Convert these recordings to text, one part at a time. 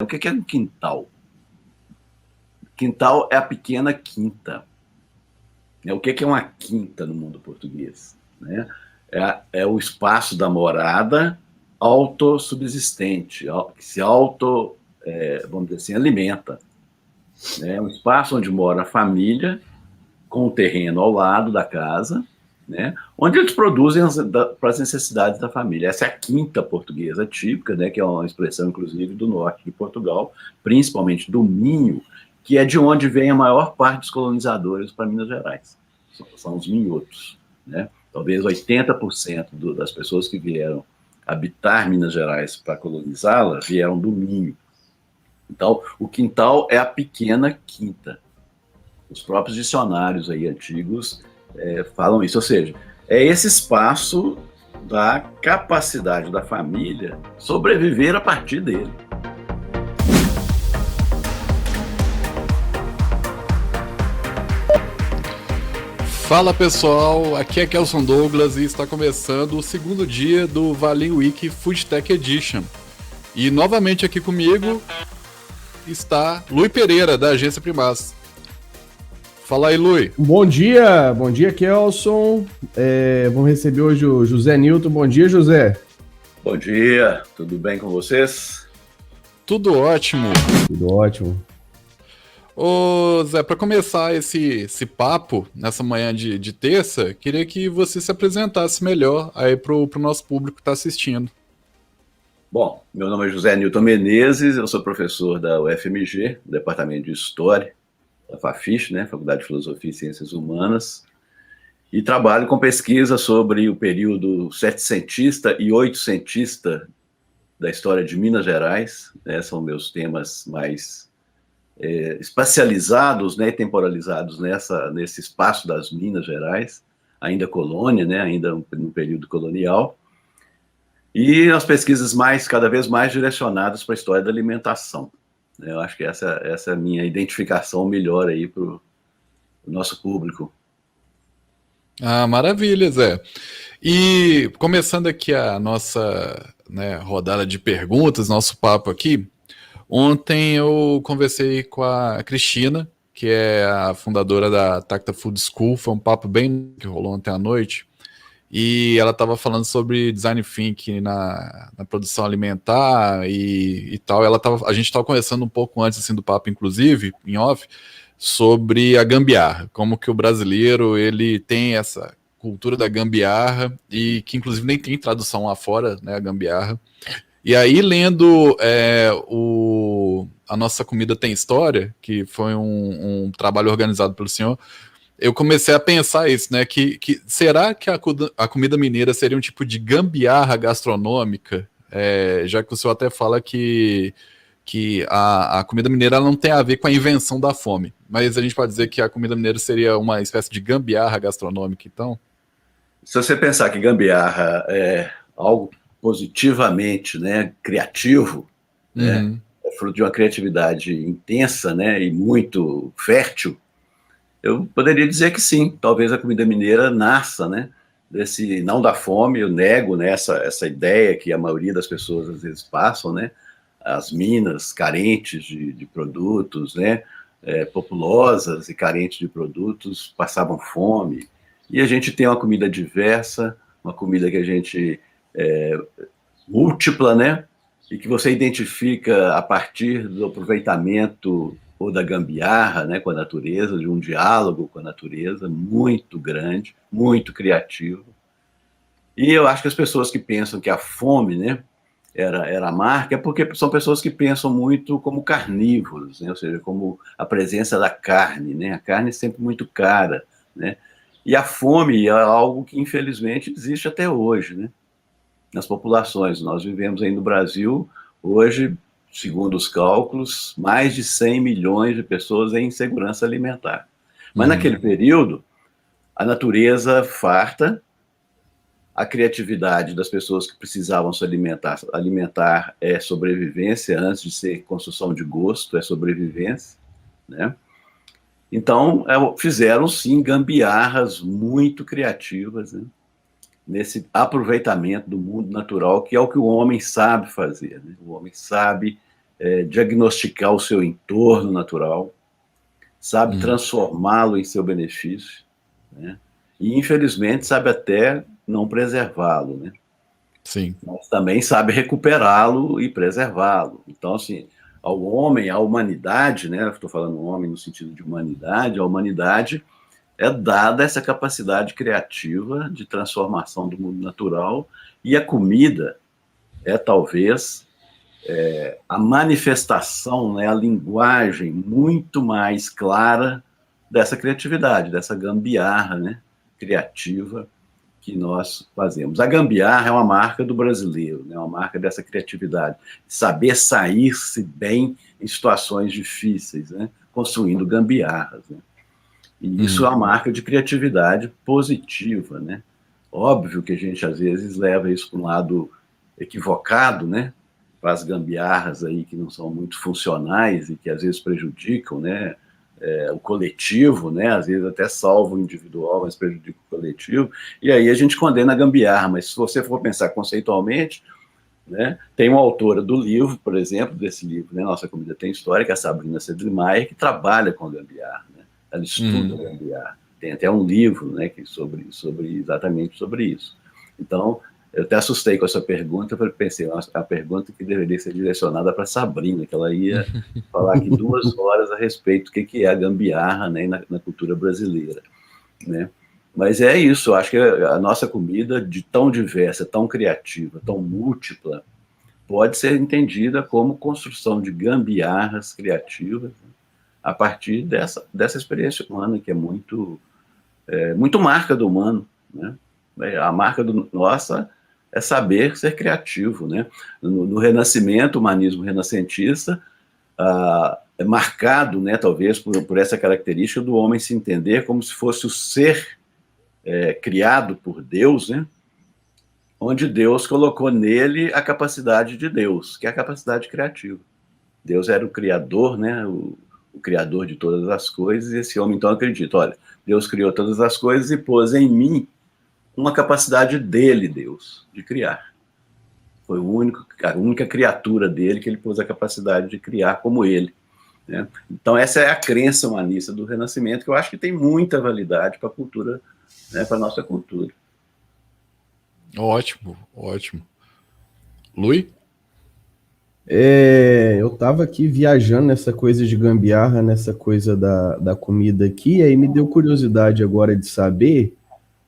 O que é um quintal? Quintal é a pequena quinta. O que é uma quinta no mundo português? É o espaço da morada autossubsistente, que se vamos dizer assim, alimenta. É um espaço onde mora a família, com o terreno ao lado da casa, onde eles produzem para as necessidades da família. Essa é a quinta portuguesa típica, que é uma expressão, inclusive, do norte de Portugal, principalmente do Minho, que é de onde vem a maior parte dos colonizadores para Minas Gerais. São os minhotos. Talvez 80% das pessoas que vieram habitar Minas Gerais para colonizá-la vieram do Minho. Então, o quintal é a pequena quinta. Os próprios dicionários aí antigos falam isso, ou seja, é esse espaço da capacidade da família sobreviver a partir dele. Fala pessoal, aqui é Kelson Douglas e está começando o segundo dia do Valley Week Food Tech Edition. E novamente aqui comigo está Lui Pereira, da Agência Primaz. Fala aí, Lui. Bom dia, Kelson. Vamos receber hoje o José Nilton. Bom dia, José. Bom dia, tudo bem com vocês? Tudo ótimo. Tudo ótimo. Ô Zé, para começar esse papo nessa manhã de terça, queria que você se apresentasse melhor aí pro nosso público que está assistindo. Bom, meu nome é José Nilton Menezes, eu sou professor da UFMG, do Departamento de História, da FAFISH, Faculdade de Filosofia e Ciências Humanas, e trabalho com pesquisa sobre o período setecentista e oitocentista da história de Minas Gerais, são meus temas mais espacializados e temporalizados nesse espaço das Minas Gerais, ainda colônia, ainda no período colonial, e as pesquisas cada vez mais direcionadas para a história da alimentação. Eu acho que essa é a minha identificação melhor aí para o nosso público. Ah, maravilha, Zé. E começando aqui a nossa rodada de perguntas, nosso papo aqui, ontem eu conversei com a Cristina, que é a fundadora da Tacta Food School, foi um papo bem que rolou ontem à noite, e ela estava falando sobre design thinking na produção alimentar e tal. A gente estava conversando um pouco antes assim, do papo, inclusive, em off, sobre a gambiarra, como que o brasileiro ele tem essa cultura da gambiarra e que inclusive nem tem tradução lá fora, a gambiarra. E aí, lendo A Nossa Comida Tem História, que foi um trabalho organizado pelo senhor, eu comecei a pensar isso, que será que a comida mineira seria um tipo de gambiarra gastronômica? Já que o senhor até fala que a comida mineira ela não tem a ver com a invenção da fome, mas a gente pode dizer que a comida mineira seria uma espécie de gambiarra gastronômica, então? Se você pensar que gambiarra é algo positivamente criativo, é fruto de uma criatividade intensa e muito fértil, eu poderia dizer que sim, talvez a comida mineira nasça desse não da fome. Eu nego essa ideia que a maioria das pessoas às vezes passam, as minas carentes de produtos, populosas e carentes de produtos, passavam fome. E a gente tem uma comida diversa, uma comida que a gente múltipla, e que você identifica a partir do aproveitamento ou da gambiarra com a natureza, de um diálogo com a natureza muito grande, muito criativo. E eu acho que as pessoas que pensam que a fome era a marca, é porque são pessoas que pensam muito como carnívoros, ou seja, como a presença da carne. A carne é sempre muito cara, E a fome é algo que, infelizmente, existe até hoje, nas populações. Nós vivemos aí no Brasil, hoje, segundo os cálculos, mais de 100 milhões de pessoas em insegurança alimentar. Mas naquele período, a natureza farta, a criatividade das pessoas que precisavam se alimentar é sobrevivência, antes de ser construção de gosto, é sobrevivência, Então, fizeram, sim, gambiarras muito criativas, nesse aproveitamento do mundo natural, que é o que o homem sabe fazer. O homem sabe diagnosticar o seu entorno natural, sabe transformá-lo em seu benefício, né? E, infelizmente, sabe até não preservá-lo, né? Sim. Mas também sabe recuperá-lo e preservá-lo. Então, assim, ao homem, à humanidade, né? Estou falando homem no sentido de humanidade, a humanidade é dada essa capacidade criativa de transformação do mundo natural, e a comida é talvez a manifestação, né, a linguagem muito mais clara dessa criatividade, dessa gambiarra, né, criativa que nós fazemos. A gambiarra é uma marca do brasileiro, né, uma marca dessa criatividade, saber sair-se bem em situações difíceis, né, construindo gambiarras, né. E isso é uma marca de criatividade positiva, né? Óbvio que a gente, às vezes, leva isso para um lado equivocado, né? Para as gambiarras aí que não são muito funcionais e que, às vezes, prejudicam, né? O coletivo, né? Às vezes até salva o individual, mas prejudica o coletivo. E aí a gente condena a gambiarra. Mas se você for pensar conceitualmente, né? Tem uma autora do livro, por exemplo, desse livro, né? Nossa Comida Tem História, que é a Sabrina Sedlmeier, que trabalha com a gambiarra, né? Ela estuda a gambiarra. Tem até um livro, né, que exatamente sobre isso. Então, eu até assustei com essa pergunta, porque pensei, nossa, a pergunta que deveria ser direcionada para a Sabrina, que ela ia falar aqui 2 horas a respeito do que é a gambiarra, né, na cultura brasileira, né? Mas é isso, eu acho que a nossa comida, de tão diversa, tão criativa, tão múltipla, pode ser entendida como construção de gambiarras criativas, né, a partir dessa experiência humana, que é muito marca do humano, né? A marca nossa é saber ser criativo, né? No Renascimento, o humanismo renascentista é marcado, né, talvez, por essa característica do homem se entender como se fosse o ser criado por Deus, né? Onde Deus colocou nele a capacidade de Deus, que é a capacidade criativa. Deus era o criador, né? O criador de todas as coisas, e esse homem então acredita, olha, Deus criou todas as coisas e pôs em mim uma capacidade dele, Deus, de criar. Foi a única criatura dele que ele pôs a capacidade de criar como ele, né? Então essa é a crença humanista do Renascimento, que eu acho que tem muita validade para a cultura, né, para a nossa cultura. Ótimo, ótimo. Lui? Eu tava aqui viajando nessa coisa de gambiarra, nessa coisa da comida aqui, aí me deu curiosidade agora de saber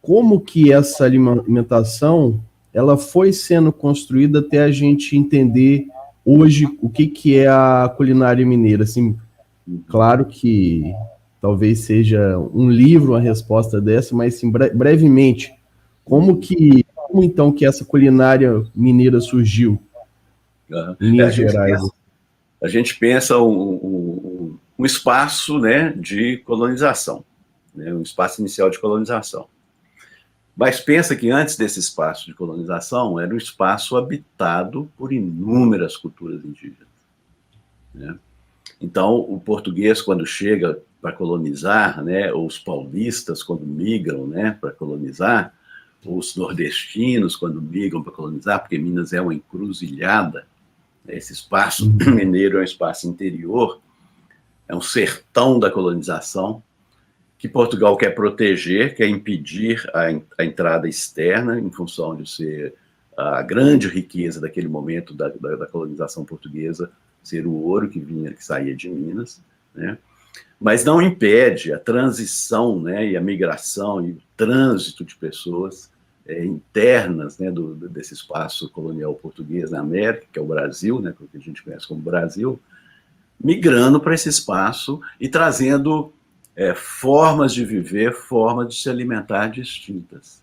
como que essa alimentação ela foi sendo construída até a gente entender hoje o que é a culinária mineira. Assim, claro que talvez seja um livro a resposta dessa, mas assim, brevemente, como então que essa culinária mineira surgiu? Em linhas gerais. A gente pensa um espaço, né, de colonização, né, um espaço inicial de colonização. Mas pensa que antes desse espaço de colonização era um espaço habitado por inúmeras culturas indígenas, né? Então, o português, quando chega para colonizar, né, ou os paulistas, quando migram, né, para colonizar, ou os nordestinos, quando migram para colonizar, porque Minas é uma encruzilhada, esse espaço mineiro é um espaço interior, é um sertão da colonização, que Portugal quer proteger, quer impedir a entrada externa, em função de ser a grande riqueza daquele momento da colonização portuguesa, ser o ouro que saía de Minas, né? Mas não impede a transição, né, e a migração e o trânsito de pessoas internas, né, desse espaço colonial português na América, que é o Brasil, né, que a gente conhece como Brasil, migrando para esse espaço e trazendo formas de viver, formas de se alimentar distintas.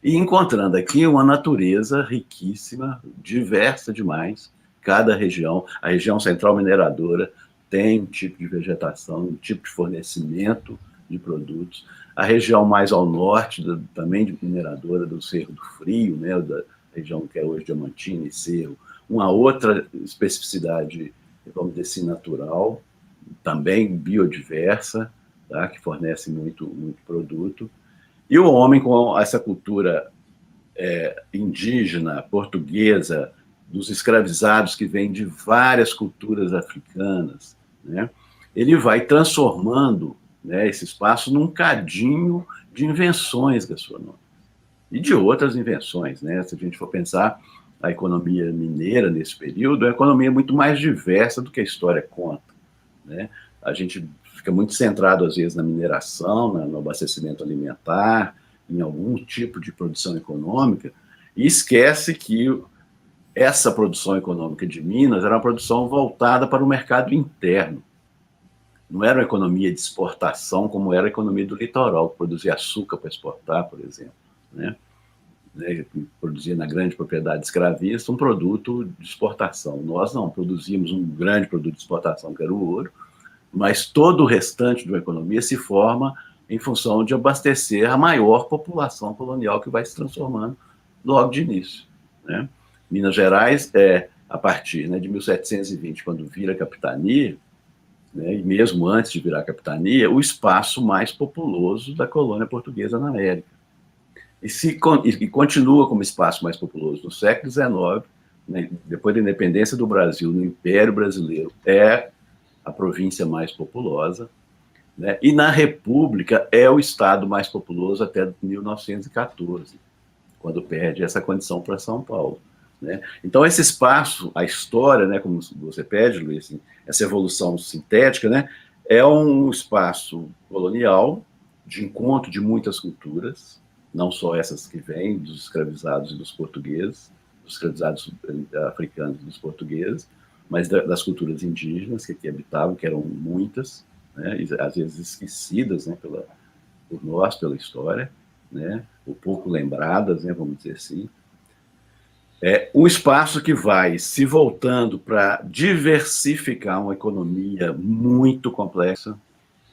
E encontrando aqui uma natureza riquíssima, diversa demais, cada região. A região central mineradora tem um tipo de vegetação, um tipo de fornecimento de produtos. A região mais ao norte, também de mineradora, do Cerro do Frio, né, da região que é hoje Diamantina e Cerro, uma outra especificidade, vamos dizer assim, natural, também biodiversa, tá, que fornece muito produto. E o homem, com essa cultura indígena, portuguesa, dos escravizados que vêm de várias culturas africanas, né? Ele vai transformando, né, esse espaço num cadinho de invenções gastronômicas e de outras invenções, né? Se a gente for pensar a economia mineira nesse período, é uma economia muito mais diversa do que a história conta, né? A gente fica muito centrado, às vezes, na mineração, no abastecimento alimentar, em algum tipo de produção econômica, e esquece que essa produção econômica de Minas era uma produção voltada para o mercado interno. Não era uma economia de exportação, como era a economia do litoral, que produzia açúcar para exportar, por exemplo, né? Produzia na grande propriedade escravista um produto de exportação. Nós não, produzimos um grande produto de exportação, que era o ouro, mas todo o restante de uma economia se forma em função de abastecer a maior população colonial que vai se transformando logo de início, né? Minas Gerais a partir, né, de 1720, quando vira capitania, né, e mesmo antes de virar capitania, o espaço mais populoso da colônia portuguesa na América. E continua como espaço mais populoso no século XIX, né, depois da independência do Brasil, no Império Brasileiro, é a província mais populosa, né, e na República é o estado mais populoso até 1914, quando perde essa condição para São Paulo, né? Então, esse espaço, a história, né, como você pede, Luiz, assim, essa evolução sintética, né, é um espaço colonial de encontro de muitas culturas, não só essas que vêm dos escravizados e dos portugueses, dos escravizados africanos e dos portugueses, mas das culturas indígenas que aqui habitavam, que eram muitas, né, às vezes esquecidas, né, por nós, pela história, né, ou pouco lembradas, né, vamos dizer assim. É um espaço que vai se voltando para diversificar uma economia muito complexa.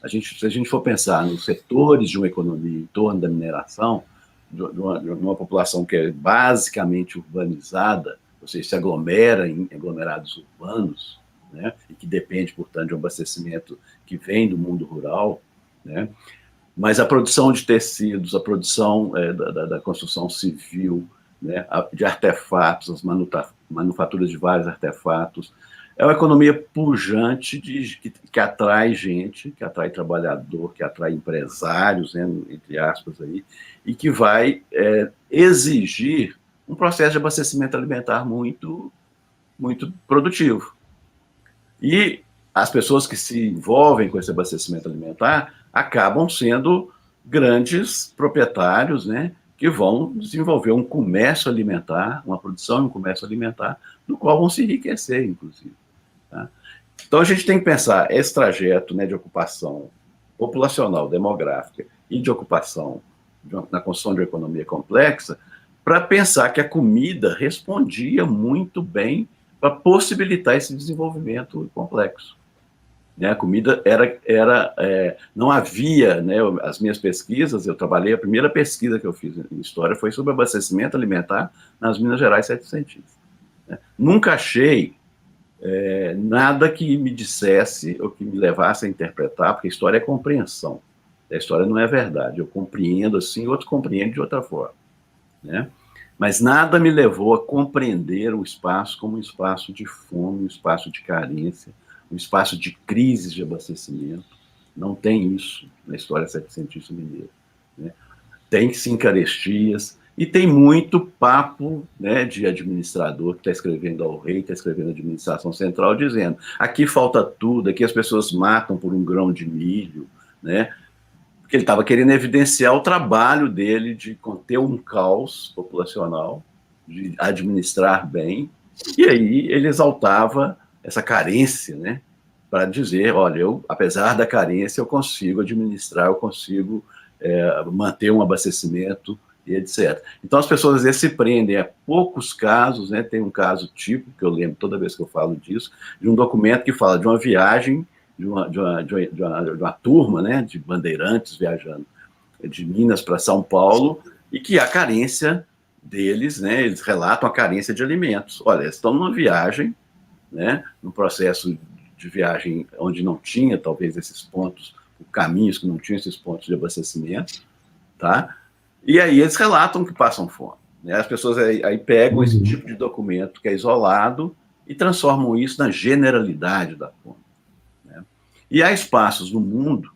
Se a gente for pensar nos setores de uma economia em torno da mineração, de uma população que é basicamente urbanizada, ou seja, se aglomera em aglomerados urbanos, né, e que depende, portanto, de um abastecimento que vem do mundo rural, né, mas a produção de tecidos, a produção da construção civil, né, de artefatos, as manufaturas de vários artefatos, é uma economia pujante que atrai gente, que atrai trabalhador, que atrai empresários, né, entre aspas, aí, e que vai exigir um processo de abastecimento alimentar muito, muito produtivo. E as pessoas que se envolvem com esse abastecimento alimentar acabam sendo grandes proprietários, né, que vão desenvolver um comércio alimentar, uma produção e um comércio alimentar, no qual vão se enriquecer, inclusive. Tá? Então, a gente tem que pensar esse trajeto, né, de ocupação populacional, demográfica e de ocupação na construção de uma economia complexa, para pensar que a comida respondia muito bem para possibilitar esse desenvolvimento complexo. Né, a comida não havia, né, as minhas pesquisas, eu trabalhei, a primeira pesquisa que eu fiz em história foi sobre abastecimento alimentar nas Minas Gerais setecentistas. Né? Nunca achei nada que me dissesse ou que me levasse a interpretar, porque a história é compreensão, a história não é verdade, eu compreendo assim, outro compreende de outra forma, né? Mas nada me levou a compreender o espaço como um espaço de fome, um espaço de carência, um espaço de crises de abastecimento. Não tem isso na história setecentista mineira, né? Tem sim carestias e tem muito papo, né, de administrador que está escrevendo ao rei, está escrevendo a administração central, dizendo aqui falta tudo, aqui as pessoas matam por um grão de milho, né? Porque ele estava querendo evidenciar o trabalho dele de conter um caos populacional, de administrar bem, e aí ele exaltava essa carência, né, para dizer, olha, apesar da carência, eu consigo administrar, eu consigo manter um abastecimento, e etc. Então, as pessoas, às vezes, se prendem a poucos casos, né, tem um caso típico, que eu lembro toda vez que eu falo disso, de um documento que fala de uma viagem, de uma turma, né, de bandeirantes viajando de Minas para São Paulo, e que há carência deles, né, eles relatam a carência de alimentos. Olha, eles estão numa viagem, né, num processo de viagem onde não tinha, talvez, esses pontos, caminhos que não tinham esses pontos de abastecimento, tá? E aí eles relatam que passam fome. Né? As pessoas aí pegam esse tipo de documento que é isolado e transformam isso na generalidade da fome. Né? E há espaços no mundo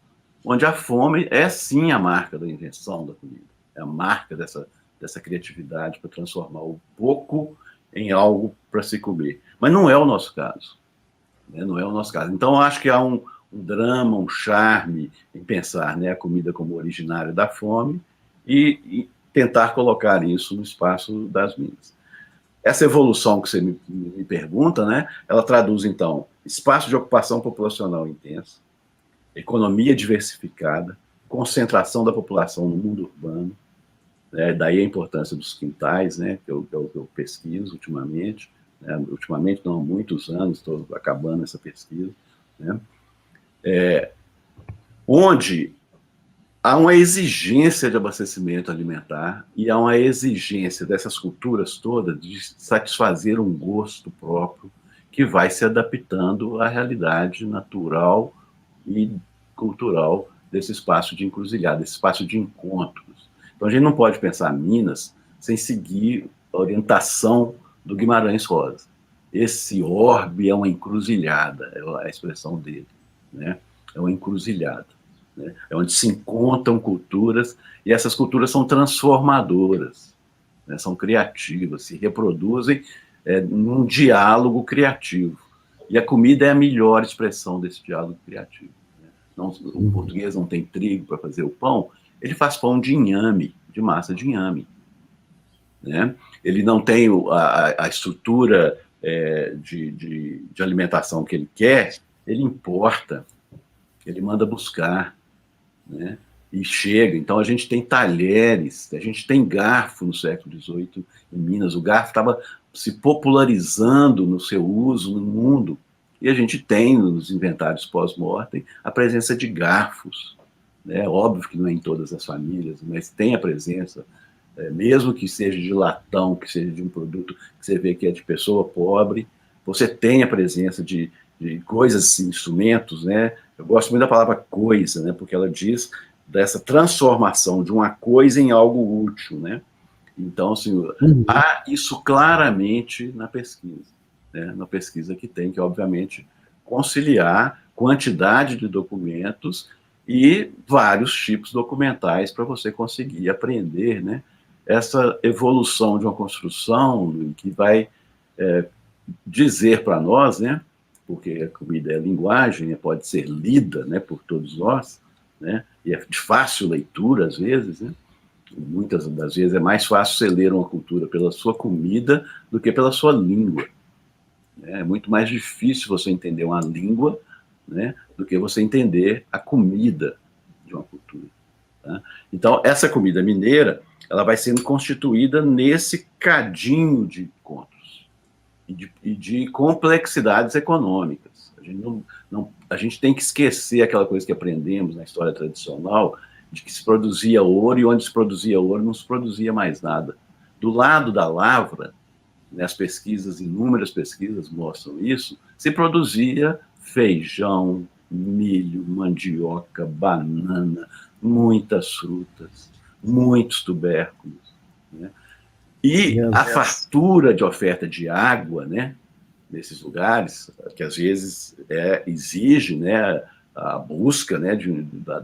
onde a fome é sim a marca da invenção da comida, é a marca dessa criatividade para transformar o pouco em algo para se comer. Mas não é o nosso caso. Né? Não é o nosso caso. Então, eu acho que há um drama, um charme em pensar, né, a comida como originária da fome e tentar colocar isso no espaço das minas. Essa evolução que você me pergunta, né, ela traduz, então, espaço de ocupação populacional intenso, economia diversificada, concentração da população no mundo urbano, né, daí a importância dos quintais, né, que eu pesquiso ultimamente, né, ultimamente não há muitos anos, estou acabando essa pesquisa, né, onde há uma exigência de abastecimento alimentar e há uma exigência dessas culturas todas de satisfazer um gosto próprio que vai se adaptando à realidade natural e cultural desse espaço de encruzilhada, desse espaço de encontros. Então, a gente não pode pensar Minas sem seguir a orientação do Guimarães Rosa. Esse orbe é uma encruzilhada, é a expressão dele, né? É uma encruzilhada, né? É onde se encontram culturas, e essas culturas são transformadoras, né? São criativas, se reproduzem num diálogo criativo. E a comida é a melhor expressão desse diálogo criativo. Né? Não, o português não tem trigo para fazer o pão, ele faz pão de inhame, de massa de inhame. Né? Ele não tem a estrutura de alimentação que ele quer, ele importa, ele manda buscar, né? E chega. Então, a gente tem talheres, a gente tem garfo no século XVIII em Minas. O garfo estava se popularizando no seu uso no mundo. E a gente tem, nos inventários pós-mortem, a presença de garfos. Né? Óbvio que não é em todas as famílias, mas tem a presença, mesmo que seja de latão, que seja de um produto que você vê que é de pessoa pobre, você tem a presença de coisas, instrumentos, né? Eu gosto muito da palavra coisa, né? Porque ela diz dessa transformação de uma coisa em algo útil, né? Então, assim, há isso claramente na pesquisa, né? Na pesquisa que tem que, obviamente, conciliar quantidade de documentos e vários tipos documentais para você conseguir aprender, né? Essa evolução de uma construção que vai dizer para nós, né? Porque a comida é linguagem, pode ser lida, né, por todos nós, né, e é de fácil leitura às vezes, né, muitas das vezes é mais fácil você ler uma cultura pela sua comida do que pela sua língua. Né? É muito mais difícil você entender uma língua, né, do que você entender a comida de uma cultura. Tá? Então, essa comida mineira, ela vai sendo constituída nesse cadinho de contos e de complexidades econômicas. A gente tem que esquecer aquela coisa que aprendemos na história tradicional, de que se produzia ouro e onde se produzia ouro não se produzia mais nada. Do lado da lavra, né, as pesquisas, inúmeras pesquisas mostram isso, se produzia feijão, milho, mandioca, banana, muitas frutas, muitos tubérculos, né? E a fartura de oferta de água, né, nesses lugares, que às vezes exige, né, a busca, né,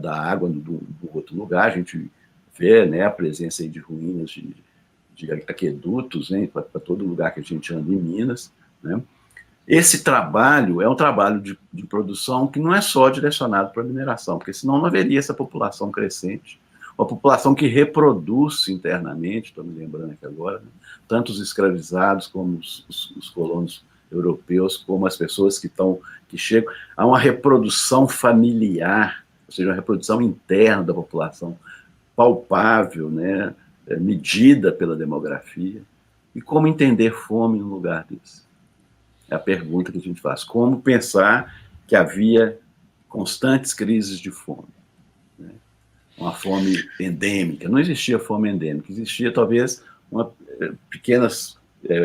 da água do outro lugar. A gente vê, né, a presença aí de ruínas de aquedutos, né, para todo lugar que a gente anda em Minas. Né. Esse trabalho é um trabalho de produção que não é só direcionado para a mineração, porque senão não haveria essa população crescente, uma população que reproduz internamente, estou me lembrando aqui agora, né, tanto os escravizados como os colonos europeus, como as pessoas que chegam a uma reprodução familiar, ou seja, uma reprodução interna da população, palpável, né, medida pela demografia. E como entender fome no lugar disso? É a pergunta que a gente faz. Como pensar que havia constantes crises de fome? Né? Uma fome endêmica. Não existia fome endêmica, existia talvez pequenos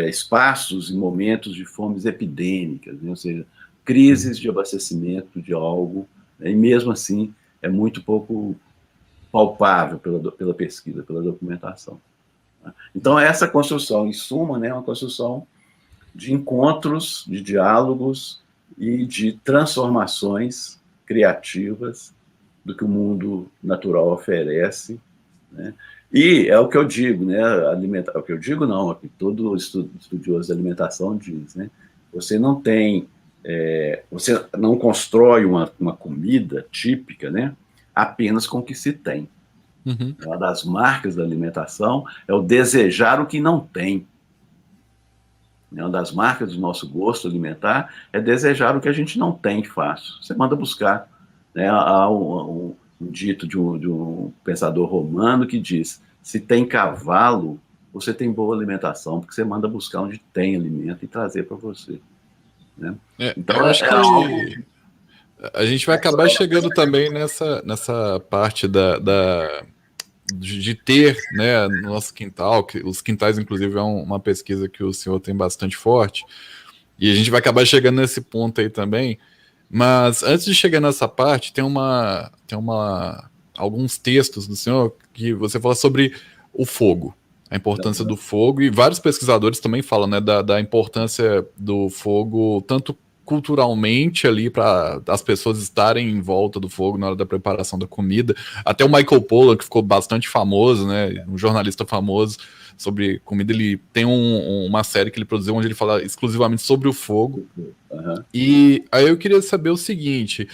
espaços e momentos de fomes epidêmicas, né? Ou seja, crises de abastecimento de algo, né? E mesmo assim é muito pouco palpável pela pesquisa, pela documentação. Então, essa construção, em suma, né, é uma construção de encontros, de diálogos e de transformações criativas do que o mundo natural oferece, né? E é o que eu digo, né? É o que eu digo não, é o que todo estudioso de alimentação diz, né? Você não tem, você não constrói uma comida típica, né? Apenas com o que se tem. Uhum. Uma das marcas da alimentação é o desejar o que não tem. Uma das marcas do nosso gosto alimentar é desejar o que a gente não tem fácil. Você manda buscar. Né? Há um dito de um pensador romano que diz: se tem cavalo, você tem boa alimentação, porque você manda buscar onde tem alimento e trazer para você. Né? Então, eu acho que a gente vai acabar chegando também nessa parte de ter, né, no nosso quintal, que os quintais, inclusive, é uma pesquisa que o senhor tem bastante forte, e a gente vai acabar chegando nesse ponto aí também. Mas antes de chegar nessa parte, tem alguns textos do senhor que você fala sobre o fogo, a importância do fogo, e vários pesquisadores também falam, né, da importância do fogo, tanto culturalmente ali para as pessoas estarem em volta do fogo na hora da preparação da comida. Até o Michael Pollan, que ficou bastante famoso, né, um jornalista famoso sobre comida, ele tem uma série que ele produziu onde ele fala exclusivamente sobre o fogo. E aí eu queria saber o seguinte,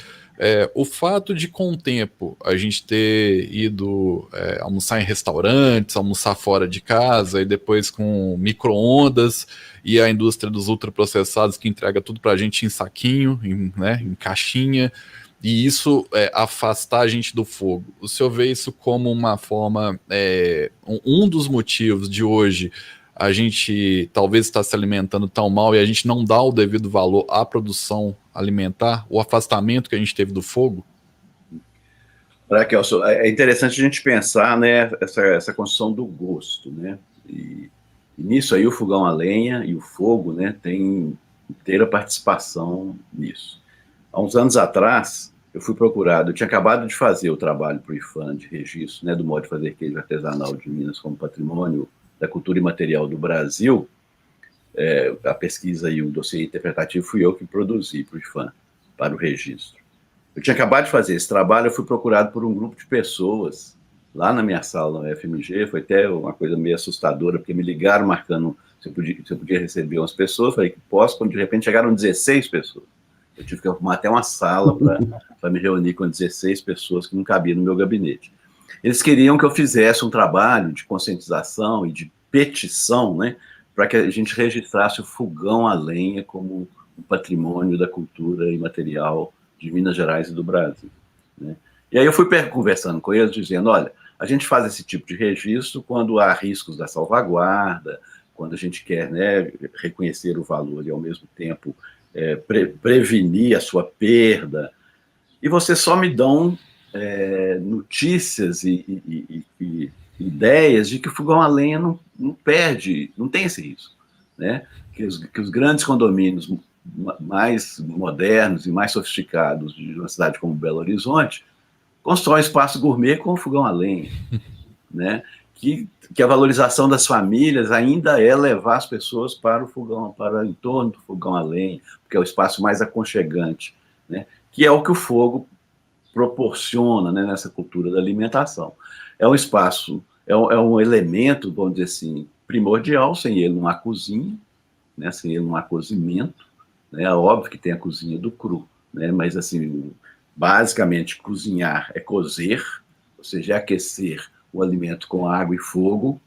o fato de com o tempo a gente ter ido almoçar em restaurantes, almoçar fora de casa e depois com micro-ondas e a indústria dos ultraprocessados que entrega tudo pra gente em saquinho, em caixinha, e isso afastar a gente do fogo. O senhor vê isso como uma forma, um dos motivos de hoje a gente talvez está se alimentando tão mal e a gente não dá o devido valor à produção alimentar, o afastamento que a gente teve do fogo? Raquel, é interessante a gente pensar, né, essa construção do gosto, né? E nisso aí o fogão a lenha e o fogo, né, tem inteira participação nisso. Há uns anos atrás, eu fui procurado, eu tinha acabado de fazer o trabalho para o IFAM de registro, né, do modo de fazer queijo artesanal de Minas como patrimônio da cultura imaterial do Brasil. A pesquisa e o dossiê interpretativo fui eu que produzi para o IFAM, para o registro. Eu tinha acabado de fazer esse trabalho, eu fui procurado por um grupo de pessoas lá na minha sala no FMG, foi até uma coisa meio assustadora, porque me ligaram marcando se eu podia receber umas pessoas, falei que posso, quando de repente chegaram 16 pessoas. Eu tive que arrumar até uma sala para me reunir com 16 pessoas que não cabiam no meu gabinete. Eles queriam que eu fizesse um trabalho de conscientização e de petição, né, para que a gente registrasse o fogão a lenha como um patrimônio da cultura imaterial de Minas Gerais e do Brasil. Né? E aí eu fui conversando com eles, dizendo, olha, a gente faz esse tipo de registro quando há riscos da salvaguarda, quando a gente quer, né, reconhecer o valor e, ao mesmo tempo, prevenir a sua perda. E vocês só me dão notícias e ideias de que o fogão a lenha não perde, não tem esse risco. Né? Que os grandes condomínios mais modernos e mais sofisticados de uma cidade como Belo Horizonte constroem espaço gourmet com fogão a lenha. Né? Que a valorização das famílias ainda é levar as pessoas para o fogão, para o entorno do fogão a lenha, porque é o espaço mais aconchegante, né? Que é o que o fogo proporciona, né, nessa cultura da alimentação. É um espaço, é um elemento, vamos dizer assim, primordial, sem ele não há cozinha, né, sem ele não há cozimento, né, é óbvio que tem a cozinha do cru, né, mas assim, basicamente cozinhar é cozer, ou seja, é aquecer o alimento com água e fogo.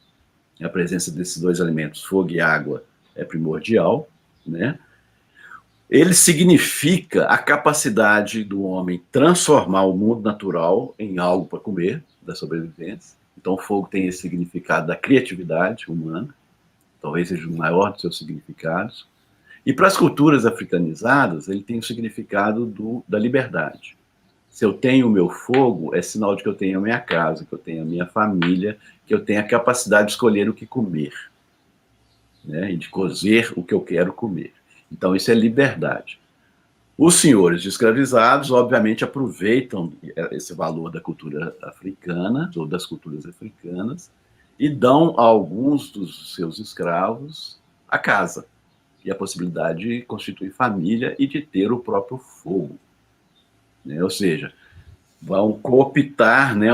A presença desses dois elementos, fogo e água, é primordial, né? Ele significa a capacidade do homem transformar o mundo natural em algo para comer, da sobrevivência. Então, o fogo tem esse significado da criatividade humana, talvez seja o maior dos seus significados. E para as culturas africanizadas, ele tem o significado da liberdade. Se eu tenho o meu fogo, é sinal de que eu tenho a minha casa, que eu tenho a minha família, que eu tenho a capacidade de escolher o que comer, né? E de cozer o que eu quero comer. Então, isso é liberdade. Os senhores de escravizados, obviamente, aproveitam esse valor da cultura africana, ou das culturas africanas, e dão a alguns dos seus escravos a casa e a possibilidade de constituir família e de ter o próprio fogo, né? Ou seja, vão cooptar, né,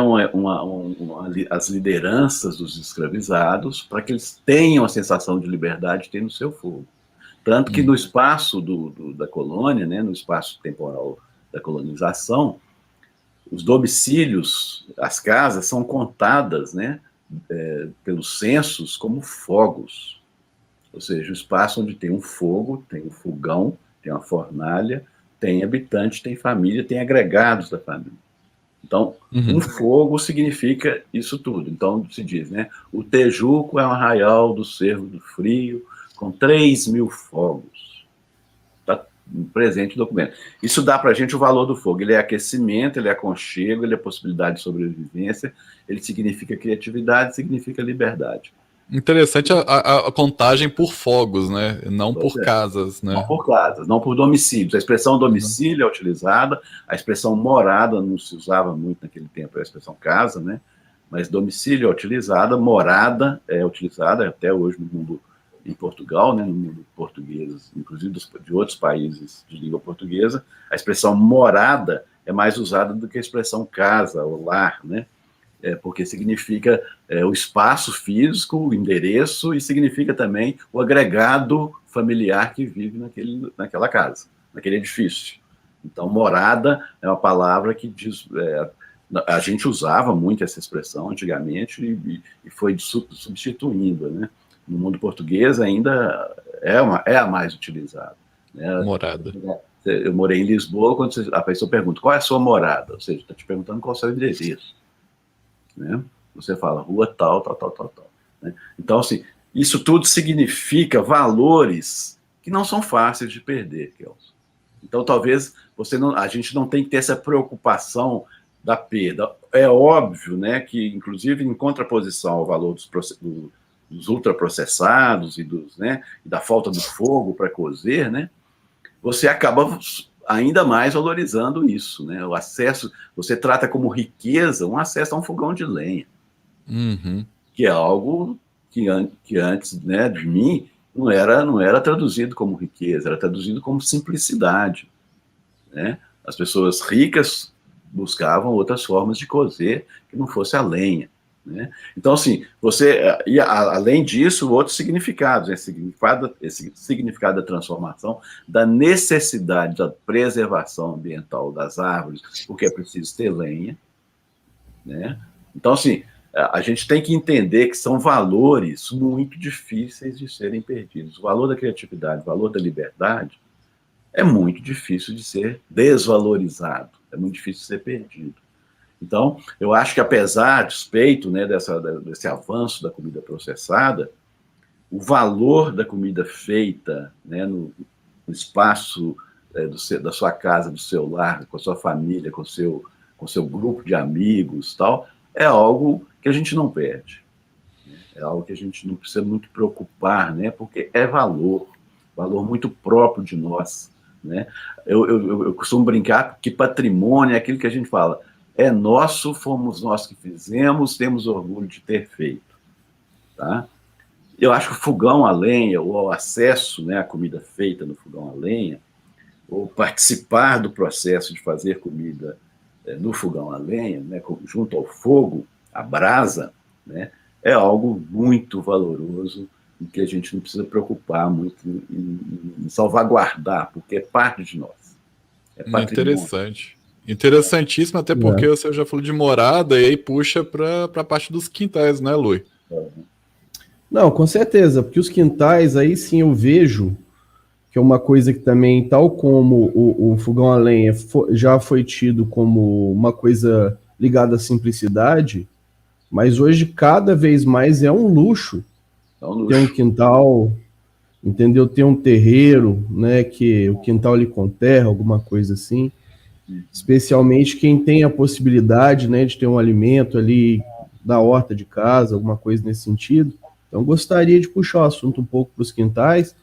as lideranças dos escravizados para que eles tenham a sensação de liberdade de ter no seu fogo. Tanto que no espaço da colônia, né, no espaço temporal da colonização, os domicílios, as casas, são contadas, né, pelos censos como fogos. Ou seja, o espaço onde tem um fogo, tem um fogão, tem uma fornalha, tem habitante, tem família, tem agregados da família. Então, um fogo significa isso tudo. Então, se diz, né, o Tejuco é um arraial do Cerro do Frio com 3.000 fogos. Está presente no documento. Isso dá para a gente o valor do fogo. Ele é aquecimento, ele é aconchego, ele é possibilidade de sobrevivência, ele significa criatividade, significa liberdade. Interessante a contagem por fogos, né? Não por casas, né? Não por casas, não por domicílios. A expressão domicílio é utilizada, a expressão morada não se usava muito naquele tempo, a expressão casa, né? Mas domicílio é utilizada, morada é utilizada até hoje no mundo, em Portugal, né? No mundo português, inclusive de outros países de língua portuguesa, a expressão morada é mais usada do que a expressão casa ou lar, né? Porque significa o espaço físico, o endereço, e significa também o agregado familiar que vive naquela casa, naquele edifício. Então, morada é uma palavra que diz... a gente usava muito essa expressão antigamente e foi substituindo, né? No mundo português ainda é a mais utilizada, né? Morada. Eu morei em Lisboa, quando a pessoa pergunta qual é a sua morada, ou seja, está te perguntando qual é o seu endereço. Né? Você fala rua tal, né? Então, assim, isso tudo significa valores que não são fáceis de perder, Kelson. Então, talvez a gente não tem que ter essa preocupação da perda. É óbvio, né, que, inclusive, em contraposição ao valor dos ultraprocessados e da falta do fogo para cozer, né, você acaba ainda mais valorizando isso, né? O acesso, você trata como riqueza um acesso a um fogão de lenha, que é algo que antes, né, de mim não era traduzido como riqueza, era traduzido como simplicidade, né? As pessoas ricas buscavam outras formas de cozer que não fosse a lenha, né? Então, assim, e além disso, outros significados, esse significado da transformação, da necessidade da preservação ambiental das árvores, porque é preciso ter lenha, né? Então, assim, a gente tem que entender que são valores muito difíceis de serem perdidos. O valor da criatividade, o valor da liberdade é muito difícil de ser desvalorizado, é muito difícil de ser perdido. Então, eu acho que, apesar, despeito, né, desse avanço da comida processada, o valor da comida feita, né, no espaço da sua casa, do seu lar, com a sua família, com o seu grupo de amigos, tal, é algo que a gente não perde. Né? É algo que a gente não precisa muito preocupar, né, porque é valor muito próprio de nós. Né? Eu costumo brincar que patrimônio é aquilo que a gente fala, é nosso, fomos nós que fizemos, temos orgulho de ter feito. Tá? Eu acho que o fogão a lenha, ou o acesso, né, à comida feita no fogão a lenha, ou participar do processo de fazer comida no fogão a lenha, né, junto ao fogo, à brasa, né, é algo muito valoroso e que a gente não precisa preocupar muito em salvaguardar, porque é parte de nós. É patrimônio. Interessante. Interessantíssimo, até porque você já falou de morada e aí puxa para a parte dos quintais, né, Lui? Não, com certeza, porque os quintais, aí sim eu vejo que é uma coisa que também, tal como o fogão a lenha já foi tido como uma coisa ligada à simplicidade, mas hoje cada vez mais é um luxo. Ter um quintal, entendeu? Ter um terreiro, né, que o quintal lhe com terra, alguma coisa assim. Especialmente quem tem a possibilidade, né, de ter um alimento ali da horta de casa, alguma coisa nesse sentido. Então, gostaria de puxar o assunto um pouco para os quintais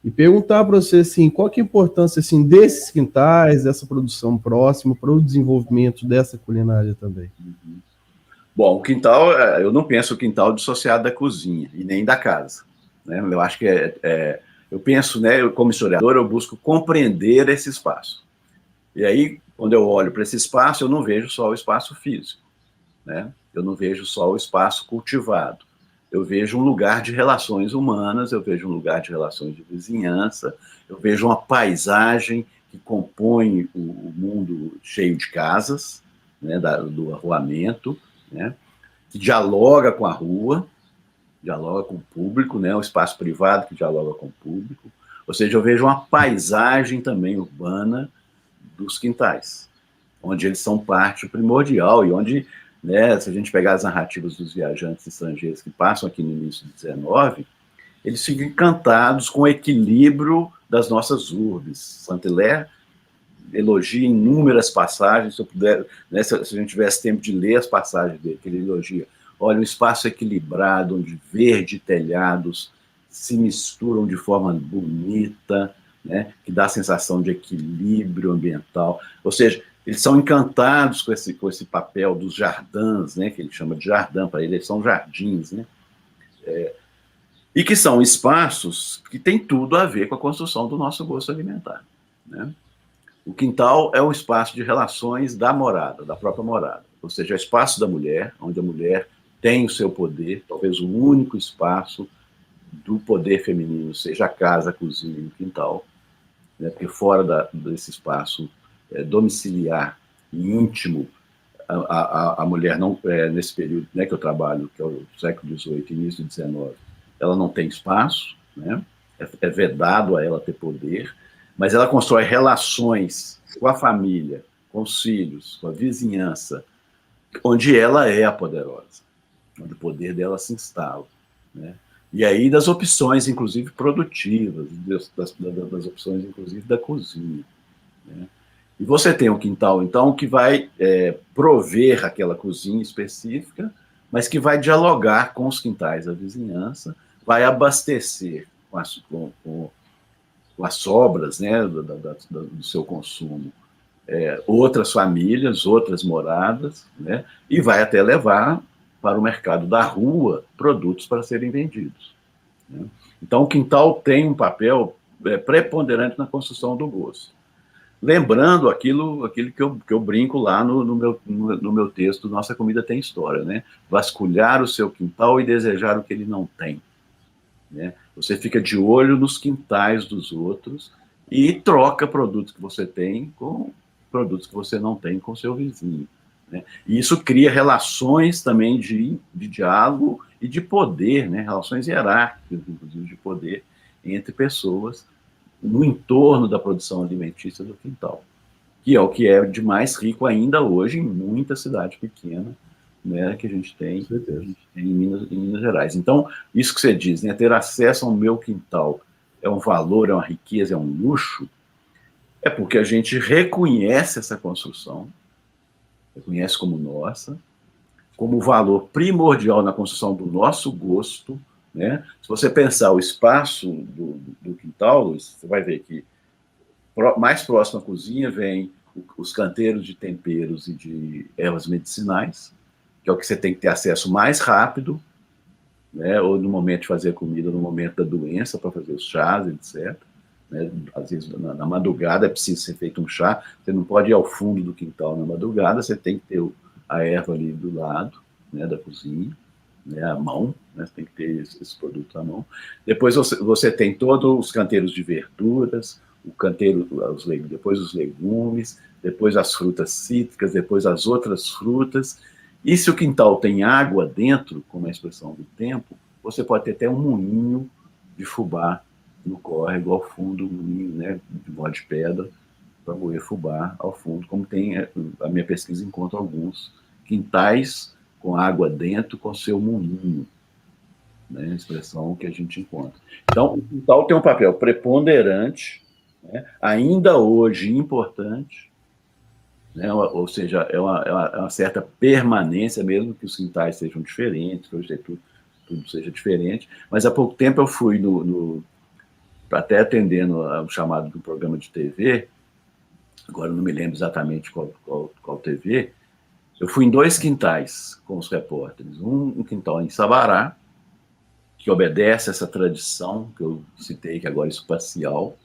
e perguntar para você, assim, qual que é a importância, assim, desses quintais, dessa produção próxima para o desenvolvimento dessa culinária também. Bom, o quintal, eu não penso o quintal dissociado da cozinha e nem da casa, né? Eu acho que eu penso, né, eu, como historiador, eu busco compreender esse espaço. E aí, quando eu olho para esse espaço, eu não vejo só o espaço físico, né? Eu não vejo só o espaço cultivado. Eu vejo um lugar de relações humanas, eu vejo um lugar de relações de vizinhança, eu vejo uma paisagem que compõe o mundo cheio de casas, né, do arruamento, né, que dialoga com a rua, dialoga com o público, né, o espaço privado que dialoga com o público. Ou seja, eu vejo uma paisagem também urbana dos quintais, onde eles são parte primordial e onde, né, se a gente pegar as narrativas dos viajantes estrangeiros que passam aqui no início do 19, eles ficam encantados com o equilíbrio das nossas urbes. Saint-Hilaire elogia inúmeras passagens, se eu puder, né, se a gente tivesse tempo de ler as passagens dele, que ele elogia. Olha, um espaço equilibrado, onde verde e telhados se misturam de forma bonita, né, que dá a sensação de equilíbrio ambiental. Ou seja, eles são encantados com esse papel dos jardins, né, que ele chama de jardim, para eles são jardins, né, e que são espaços que têm tudo a ver com a construção do nosso gosto alimentar, né? O quintal é um espaço de relações da morada, da própria morada. Ou seja, é o espaço da mulher, onde a mulher tem o seu poder, talvez o único espaço do poder feminino seja a casa, a cozinha e o quintal, né? Porque fora desse espaço domiciliar e íntimo, a mulher não, nesse período, né, que eu trabalho, que é o século XVIII, início do XIX, ela não tem espaço, né? É vedado a ela ter poder, mas ela constrói relações com a família, com os filhos, com a vizinhança, onde ela é a poderosa, onde o poder dela se instala, né? E aí das opções, inclusive, produtivas, das opções, inclusive, da cozinha, né? E você tem um quintal, então, que vai prover aquela cozinha específica, mas que vai dialogar com os quintais da vizinhança, vai abastecer com as sobras, né, do seu consumo, outras famílias, outras moradas, né, e vai até levar para o mercado da rua produtos para serem vendidos, né? Então, o quintal tem um papel preponderante na construção do gosto. Lembrando aquilo que eu brinco lá no meu texto, Nossa Comida Tem História, né? Vasculhar o seu quintal e desejar o que ele não tem, né? Você fica de olho nos quintais dos outros e troca produtos que você tem com produtos que você não tem com seu vizinho, né? E isso cria relações também de diálogo e de poder, né? Relações hierárquicas, inclusive, de poder entre pessoas no entorno da produção alimentícia do quintal, que é o que é de mais rico ainda hoje em muita cidade pequena, né, que a gente tem em Minas Gerais. Então, isso que você diz, né, ter acesso ao meu quintal é um valor, é uma riqueza, é um luxo, é porque a gente reconhece essa construção, reconhece como nossa, como valor primordial na construção do nosso gosto, né? Se você pensar o espaço do quintal, você vai ver que mais próximo à cozinha vem os canteiros de temperos e de ervas medicinais, que é o que você tem que ter acesso mais rápido, né? Ou no momento de fazer comida, no momento da doença, para fazer os chás, etc. Né? Às vezes, na madrugada, é preciso ser feito um chá, você não pode ir ao fundo do quintal na madrugada, você tem que ter a erva ali do lado, né, da cozinha, né, à mão, né, você tem que ter esse produto à mão. Depois você tem todos os canteiros de verduras, o canteiro, depois os legumes, depois as frutas cítricas, depois as outras frutas. E se o quintal tem água dentro, como é a expressão do tempo, você pode ter até um moinho de fubá no córrego ao fundo, um moinho, né, de mó de pedra, para moer fubá ao fundo, como tem a minha pesquisa encontra alguns quintais com água dentro, com seu moinho, né, a expressão que a gente encontra. Então, o quintal tem um papel preponderante, né, ainda hoje importante, né, ou seja, é uma certa permanência, mesmo que os quintais sejam diferentes, hoje tudo seja diferente, mas há pouco tempo eu fui até atendendo o chamado de um programa de TV, agora não me lembro exatamente qual TV, eu fui em 2 quintais com os repórteres. Um quintal em Sabará, que obedece essa tradição que eu citei, que agora é espacial,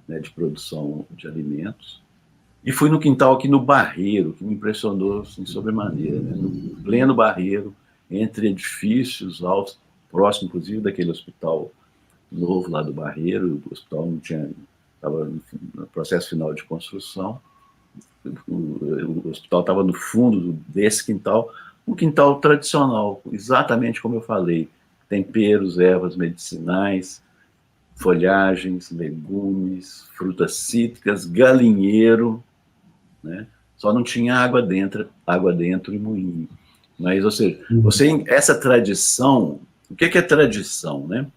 né, de produção de alimentos. E fui no quintal aqui no Barreiro, que me impressionou assim, sobremaneira, né? No pleno Barreiro, entre edifícios altos, próximo, inclusive, daquele hospital novo lá do Barreiro. O hospital não tinha, estava no processo final de construção. O hospital estava no fundo desse quintal, um quintal tradicional, exatamente como eu falei, temperos, ervas medicinais, folhagens, legumes, frutas cítricas, galinheiro, né? Só não tinha água dentro e moinho. Mas, ou seja, essa tradição, o que é tradição, né?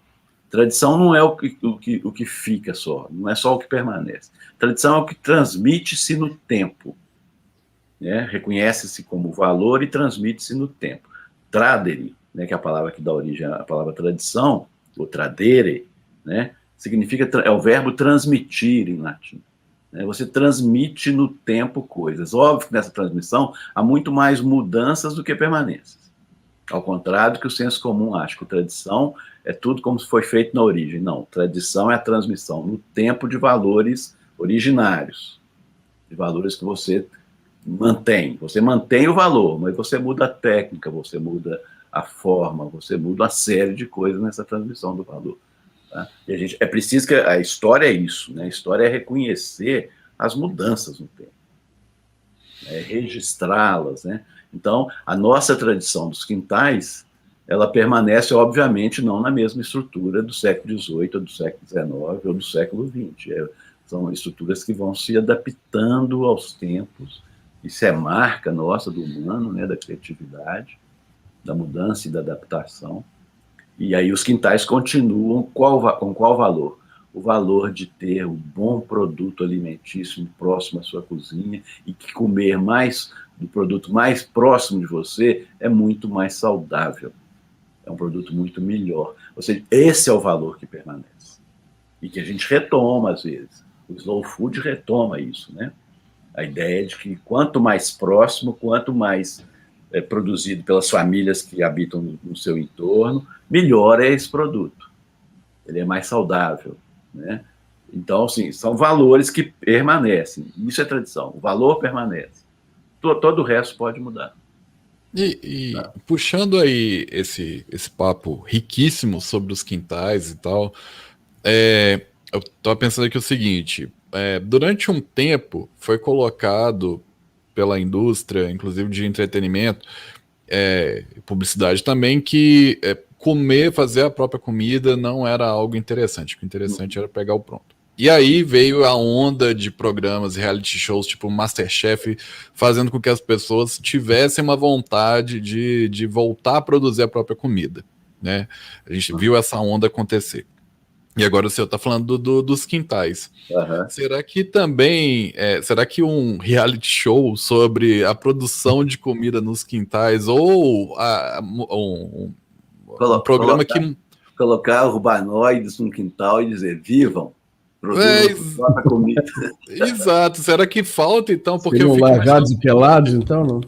Tradição não é o que fica só, não é só o que permanece. Tradição é o que transmite-se no tempo, né? Reconhece-se como valor e transmite-se no tempo. Tradere, né, que é a palavra que dá origem à palavra tradição, ou tradere, né, significa, é o verbo transmitir em latim. Né? Você transmite no tempo coisas. Óbvio que nessa transmissão há muito mais mudanças do que permanências. Ao contrário do que o senso comum acha, que tradição é tudo como se foi feito na origem. Não, tradição é a transmissão no tempo de valores originários, de valores que você mantém. Você mantém o valor, mas você muda a técnica, você muda a forma, você muda uma série de coisas nessa transmissão do valor. Tá? E é preciso que a história é isso, né? A história é reconhecer as mudanças no tempo, é registrá-las, né? Então, a nossa tradição dos quintais, ela permanece, obviamente, não na mesma estrutura do século XVIII, ou do século XIX, ou do século XX. São estruturas que vão se adaptando aos tempos. Isso é marca nossa do humano, né, da criatividade, da mudança e da adaptação. E aí os quintais continuam com qual valor? O valor de ter um bom produto alimentício próximo à sua cozinha, e que comer mais do produto mais próximo de você é muito mais saudável. É um produto muito melhor. Ou seja, esse é o valor que permanece. E que a gente retoma, às vezes. O slow food retoma isso, né? A ideia de que quanto mais próximo, quanto mais produzido pelas famílias que habitam no seu entorno, melhor é esse produto. Ele é mais saudável, né? Então, assim, são valores que permanecem. Isso é tradição. O valor permanece. Todo o resto pode mudar. E puxando aí esse papo riquíssimo sobre os quintais e tal, eu estava pensando aqui o seguinte, durante um tempo foi colocado pela indústria, inclusive de entretenimento, publicidade também, que fazer a própria comida não era algo interessante. O interessante era pegar o pronto. E aí veio a onda de programas, reality shows, tipo MasterChef, fazendo com que as pessoas tivessem uma vontade de voltar a produzir a própria comida, né? A gente viu essa onda acontecer. E agora o senhor está falando dos quintais. Uhum. Será que também, será que um reality show sobre a produção de comida nos quintais, ou um programa que... Colocar urbanoides no quintal e dizer, vivam, produzam própria comida. Exato, será que falta então? Porque seriam largados e pelados, então, não?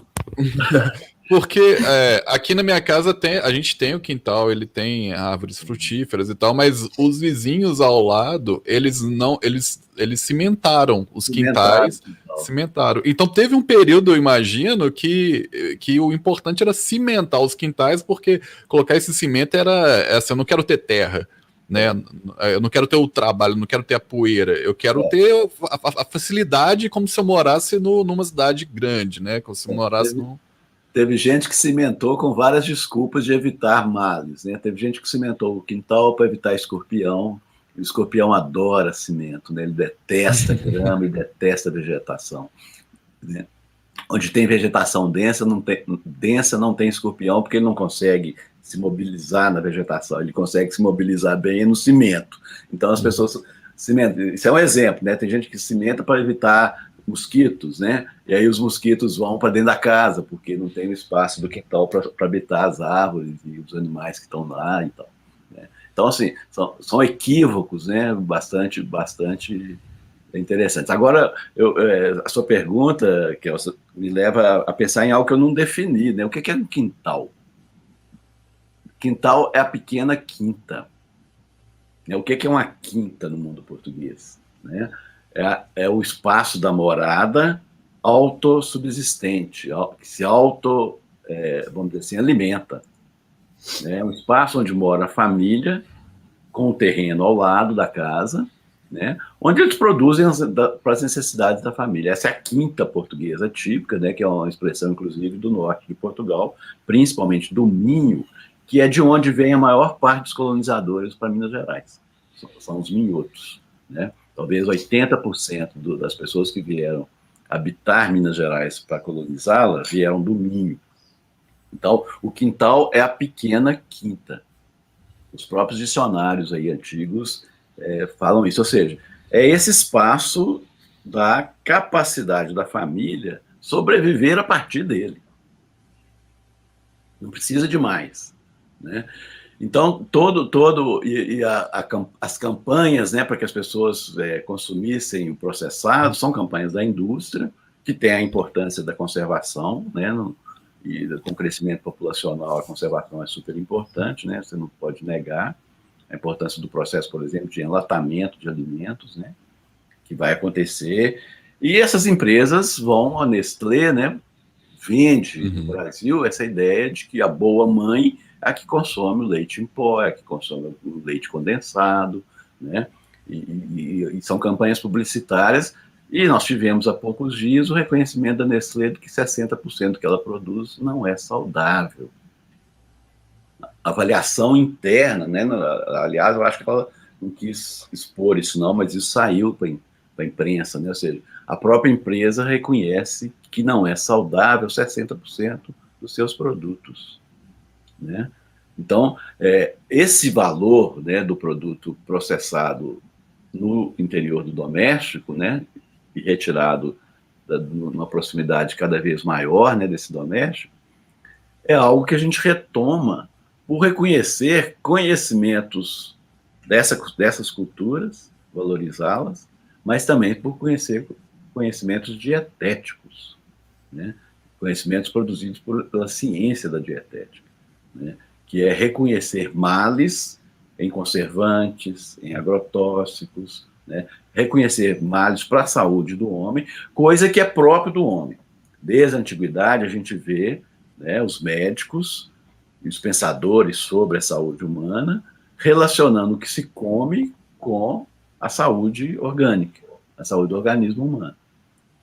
Porque aqui na minha casa a gente tem o quintal, ele tem árvores frutíferas e tal, mas os vizinhos ao lado, eles cimentaram os quintais, cimentaram. Então teve um período, eu imagino, que o importante era cimentar os quintais, porque colocar esse cimento era assim, eu não quero ter terra, né? Eu não quero ter o trabalho, não quero ter a poeira, eu quero ter a facilidade, como se eu morasse numa cidade grande, né? Como se eu morasse Teve gente que cimentou com várias desculpas de evitar males, né? Teve gente que cimentou o quintal para evitar escorpião. O escorpião adora cimento, né? Ele detesta grama e detesta vegetação, né? Onde tem vegetação densa não tem escorpião, porque ele não consegue se mobilizar na vegetação, ele consegue se mobilizar bem no cimento. Então as pessoas cimentam. Isso é um exemplo, né? Tem gente que cimenta para evitar mosquitos, né? E aí os mosquitos vão para dentro da casa, porque não tem o espaço do quintal para habitar as árvores e os animais que estão lá e tal, né? Então, assim, são equívocos, né? Bastante é interessante. Agora, a sua pergunta, Kelsa, me leva a pensar em algo que eu não defini, né? O que é um quintal? Quintal é a pequena quinta. Né? O que é uma quinta no mundo português? Né? É o espaço da morada autossubsistente, que se vamos dizer assim, alimenta. Né? É um espaço onde mora a família, com o terreno ao lado da casa, né? Onde eles produzem para as necessidades da família. Essa é a quinta portuguesa típica, né? Que é uma expressão, inclusive, do norte de Portugal, principalmente do Minho, que é de onde vem a maior parte dos colonizadores para Minas Gerais. São os minhotos. Né? Talvez 80% das pessoas que vieram habitar Minas Gerais para colonizá-la vieram do Minho. Então, o quintal é a pequena quinta. Os próprios dicionários aí antigos falam isso, ou seja, é esse espaço da capacidade da família sobreviver a partir dele. Não precisa de mais, né? Então, as campanhas, né, para que as pessoas consumissem o processado são campanhas da indústria, que tem a importância da conservação, né, e com o crescimento populacional, a conservação é super importante, né? Você não pode negar a importância do processo, por exemplo, de enlatamento de alimentos, né? Que vai acontecer. E essas empresas a Nestlé, né? Vende no Brasil essa ideia de que a boa mãe é a que consome o leite em pó, é a que consome o leite condensado, né? E são campanhas publicitárias. E nós tivemos há poucos dias o reconhecimento da Nestlé de que 60% que ela produz não é saudável. A avaliação interna, né? Aliás, eu acho que ela não quis expor isso não, mas isso saiu para a imprensa, né? Ou seja, a própria empresa reconhece que não é saudável 60% dos seus produtos, né? Então, esse valor, né, do produto processado no interior do doméstico, né, e retirado numa proximidade cada vez maior, né, desse doméstico, é algo que a gente retoma por reconhecer conhecimentos dessas culturas, valorizá-las, mas também por conhecer conhecimentos dietéticos, né, conhecimentos produzidos pela ciência da dietética, né, que é reconhecer males em conservantes, em agrotóxicos, né, reconhecer males para a saúde do homem, coisa que é próprio do homem. Desde a antiguidade a gente vê, né, os médicos e os pensadores sobre a saúde humana relacionando o que se come com a saúde orgânica, a saúde do organismo humano,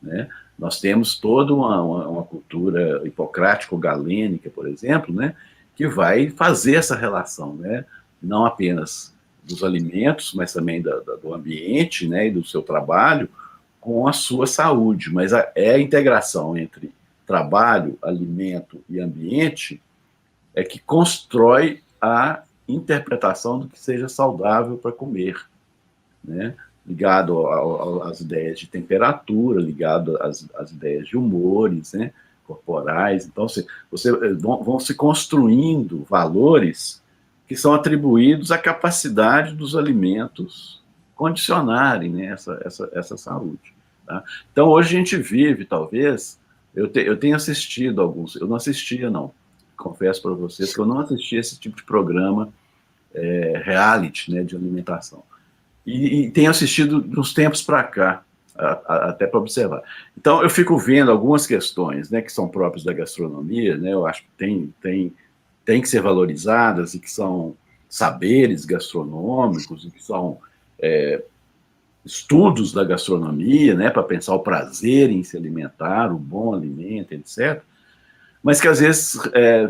né? Nós temos toda uma cultura hipocrático-galênica, por exemplo, né, que vai fazer essa relação, né, não apenas dos alimentos, mas também do ambiente, né, e do seu trabalho com a sua saúde. Mas é a integração entre trabalho, alimento e ambiente que constrói a interpretação do que seja saudável para comer, né? Ligado às ideias de temperatura, ligado às ideias de humores, né, corporais. Então, vão se construindo valores que são atribuídos à capacidade dos alimentos condicionarem, né, essa saúde. Tá? Então, hoje a gente vive, talvez, eu tenho assistido alguns, eu não assistia, não, confesso para vocês que eu não assistia esse tipo de programa reality, né, de alimentação. E tenho assistido de uns tempos para cá, até para observar. Então, eu fico vendo algumas questões, né, que são próprias da gastronomia, né, eu acho que tem que ser valorizadas e que são saberes gastronômicos e que são estudos da gastronomia, né, para pensar o prazer em se alimentar, o bom alimento, etc., mas que às vezes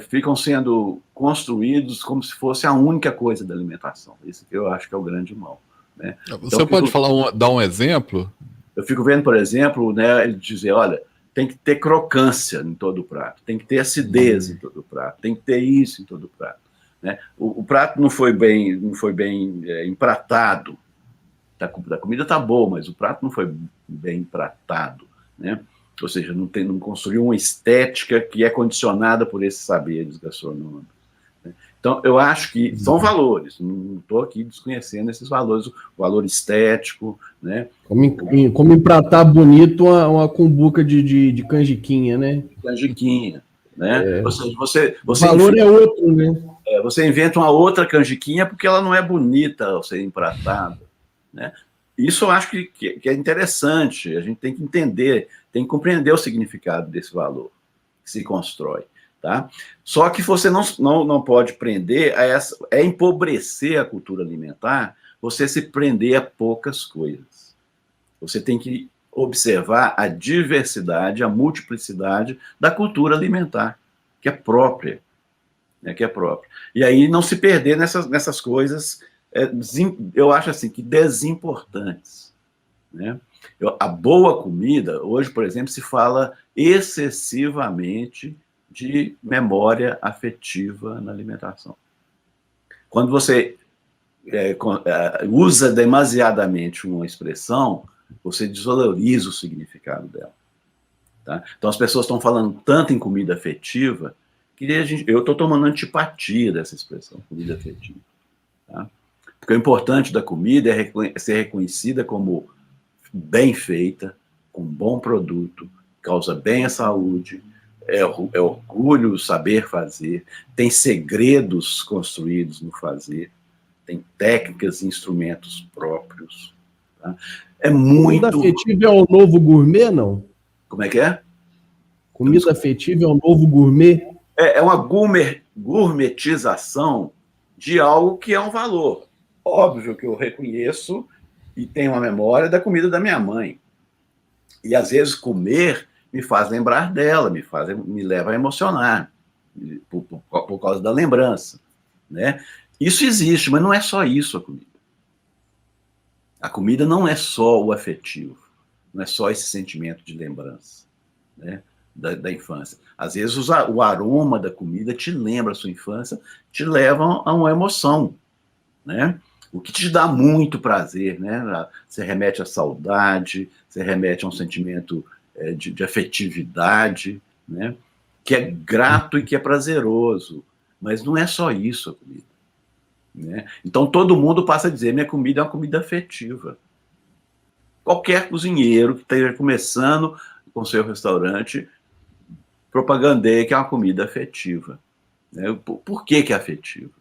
ficam sendo construídos como se fosse a única coisa da alimentação. Isso que eu acho que é o grande mal. Né? Você então, pode dar um exemplo? Eu fico vendo, por exemplo, né, ele dizer, olha, tem que ter crocância em todo o prato, tem que ter acidez em todo o prato, tem que ter isso em todo o prato. Né? O prato não foi bem empratado, a comida está boa, mas o prato não foi bem empratado, né? Ou seja, não construiu uma estética que é condicionada por esses saberes gastronômicos. Né? Então, eu acho que são valores, não estou aqui desconhecendo esses valores, o valor estético, né? Como empratar bonito uma cumbuca de canjiquinha, né? Canjiquinha, né? Ou seja, O valor é outro, né? Você inventa uma outra canjiquinha porque ela não é bonita ao ser empratada, né? Isso eu acho que é interessante, a gente tem que entender, tem que compreender o significado desse valor que se constrói. Tá? Só que você não pode prender a empobrecer a cultura alimentar, você se prender a poucas coisas. Você tem que observar a diversidade, a multiplicidade da cultura alimentar, que é própria. Né, que é própria. E aí não se perder nessas coisas, eu acho assim, que desimportantes. Né? A boa comida, hoje, por exemplo, se fala excessivamente de memória afetiva na alimentação. Quando você usa demasiadamente uma expressão, você desvaloriza o significado dela. Tá? Então as pessoas estão falando tanto em comida afetiva que eu estou tomando antipatia dessa expressão, comida afetiva. Tá? Porque o importante da comida é ser reconhecida como bem feita, com bom produto, causa bem à saúde, é orgulho saber fazer, tem segredos construídos no fazer, tem técnicas e instrumentos próprios. Tá? É muito... Comida afetiva é o novo gourmet, não? Como é que é? Comida afetiva é o novo gourmet? É uma gourmetização de algo que é um valor. Óbvio que eu reconheço e tenho uma memória da comida da minha mãe. E às vezes comer me faz lembrar dela, me leva a emocionar, por causa da lembrança. Né? Isso existe, mas não é só isso a comida. A comida não é só o afetivo, não é só esse sentimento de lembrança, né? da infância. Às vezes o aroma da comida te lembra a sua infância, te leva a uma emoção. Né? O que te dá muito prazer, né? Você remete à saudade, você remete a um sentimento de afetividade, né? Que é grato e que é prazeroso, mas não é só isso a comida. Né? Então todo mundo passa a dizer, minha comida é uma comida afetiva. Qualquer cozinheiro que esteja começando com seu restaurante propagandeia que é uma comida afetiva. Né? Por que é afetiva?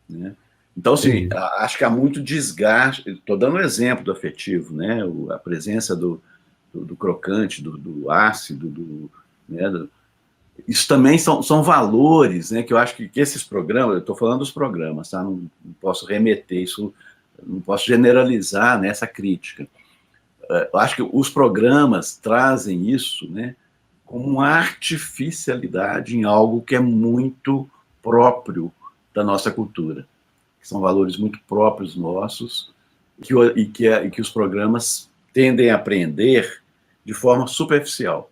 Né? Então, assim, acho que há muito desgaste. Estou dando um exemplo do afetivo, né? A presença do crocante, do ácido, né? Isso também são valores, né? Que eu acho que esses programas, eu estou falando dos programas, tá? Não posso remeter isso, não posso generalizar nessa crítica. Eu acho que os programas trazem isso, né? Como uma artificialidade em algo que é muito próprio da nossa cultura. Que são valores muito próprios nossos e que os programas tendem a aprender de forma superficial.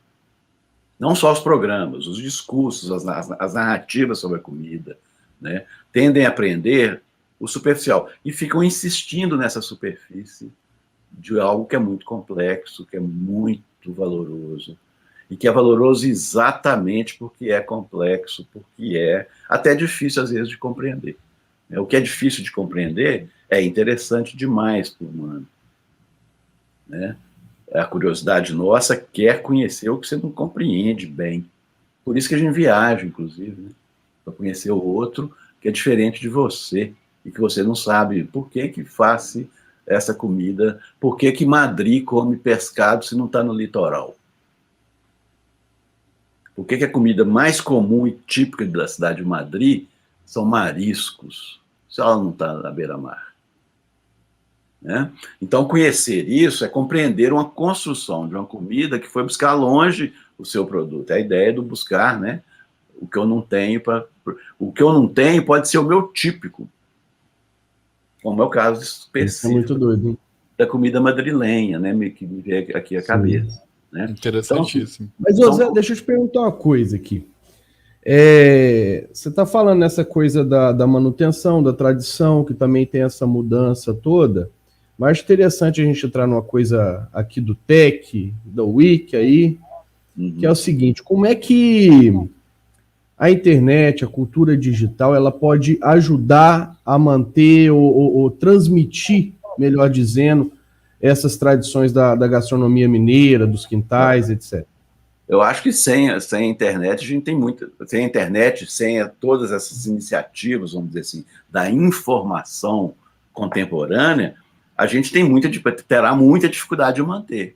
Não só os programas, os discursos, as narrativas sobre a comida, né, tendem a aprender o superficial e ficam insistindo nessa superfície de algo que é muito complexo, que é muito valoroso, e que é valoroso exatamente porque é complexo, porque é até difícil às vezes de compreender. O que é difícil de compreender é interessante demais para o humano. Né? A curiosidade nossa quer conhecer o que você não compreende bem. Por isso que a gente viaja, inclusive, né? Para conhecer o outro que é diferente de você e que você não sabe por que faz essa comida, por que Madrid come pescado se não está no litoral. Por que a comida mais comum e típica da cidade de Madrid são mariscos, se ela não está na beira-mar. Né? Então, conhecer isso é compreender uma construção de uma comida que foi buscar longe o seu produto. É a ideia do buscar, né? O que eu não tenho o que eu não tenho pode ser o meu típico, como é o caso específico muito doido, da comida madrilenha, né? Que me veio aqui a cabeça. Né? Interessantíssimo. Então, mas, José, deixa eu te perguntar uma coisa aqui. Você está falando nessa coisa da manutenção, da tradição, que também tem essa mudança toda, mas interessante a gente entrar numa coisa aqui do TEC, da Wiki aí, que é o seguinte, como é que a internet, a cultura digital, ela pode ajudar a manter ou transmitir, melhor dizendo, essas tradições da gastronomia mineira, dos quintais, etc. Eu acho que sem a internet, a gente tem muita. Sem a internet, sem todas essas iniciativas, vamos dizer assim, da informação contemporânea, a gente terá muita dificuldade de manter.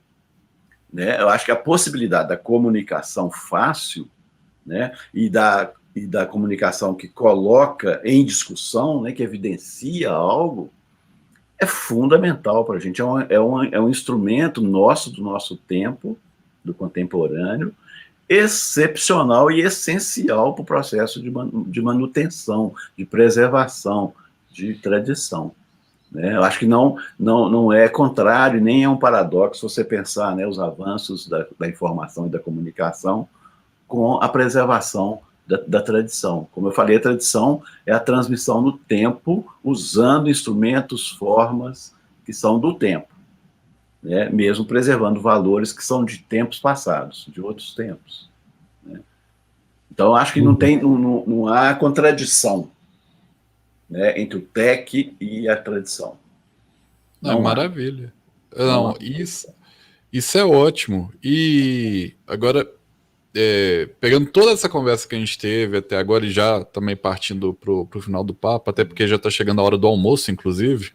Né? Eu acho que a possibilidade da comunicação fácil, né, e da comunicação que coloca em discussão, né, que evidencia algo, é fundamental para a gente. É um instrumento nosso, do nosso tempo, do contemporâneo, excepcional e essencial para o processo de manutenção, de preservação, de tradição. Né? Eu acho que não é contrário, nem é um paradoxo você pensar, né, os avanços da informação e da comunicação com a preservação da tradição. Como eu falei, a tradição é a transmissão no tempo, usando instrumentos, formas que são do tempo, né? Mesmo preservando valores que são de tempos passados, de outros tempos. Né? Então, eu acho que não há contradição, né, entre o TEC e a tradição. Maravilha. Não, isso é ótimo. E agora, pegando toda essa conversa que a gente teve até agora, e já também partindo pro final do papo, até porque já está chegando a hora do almoço, inclusive,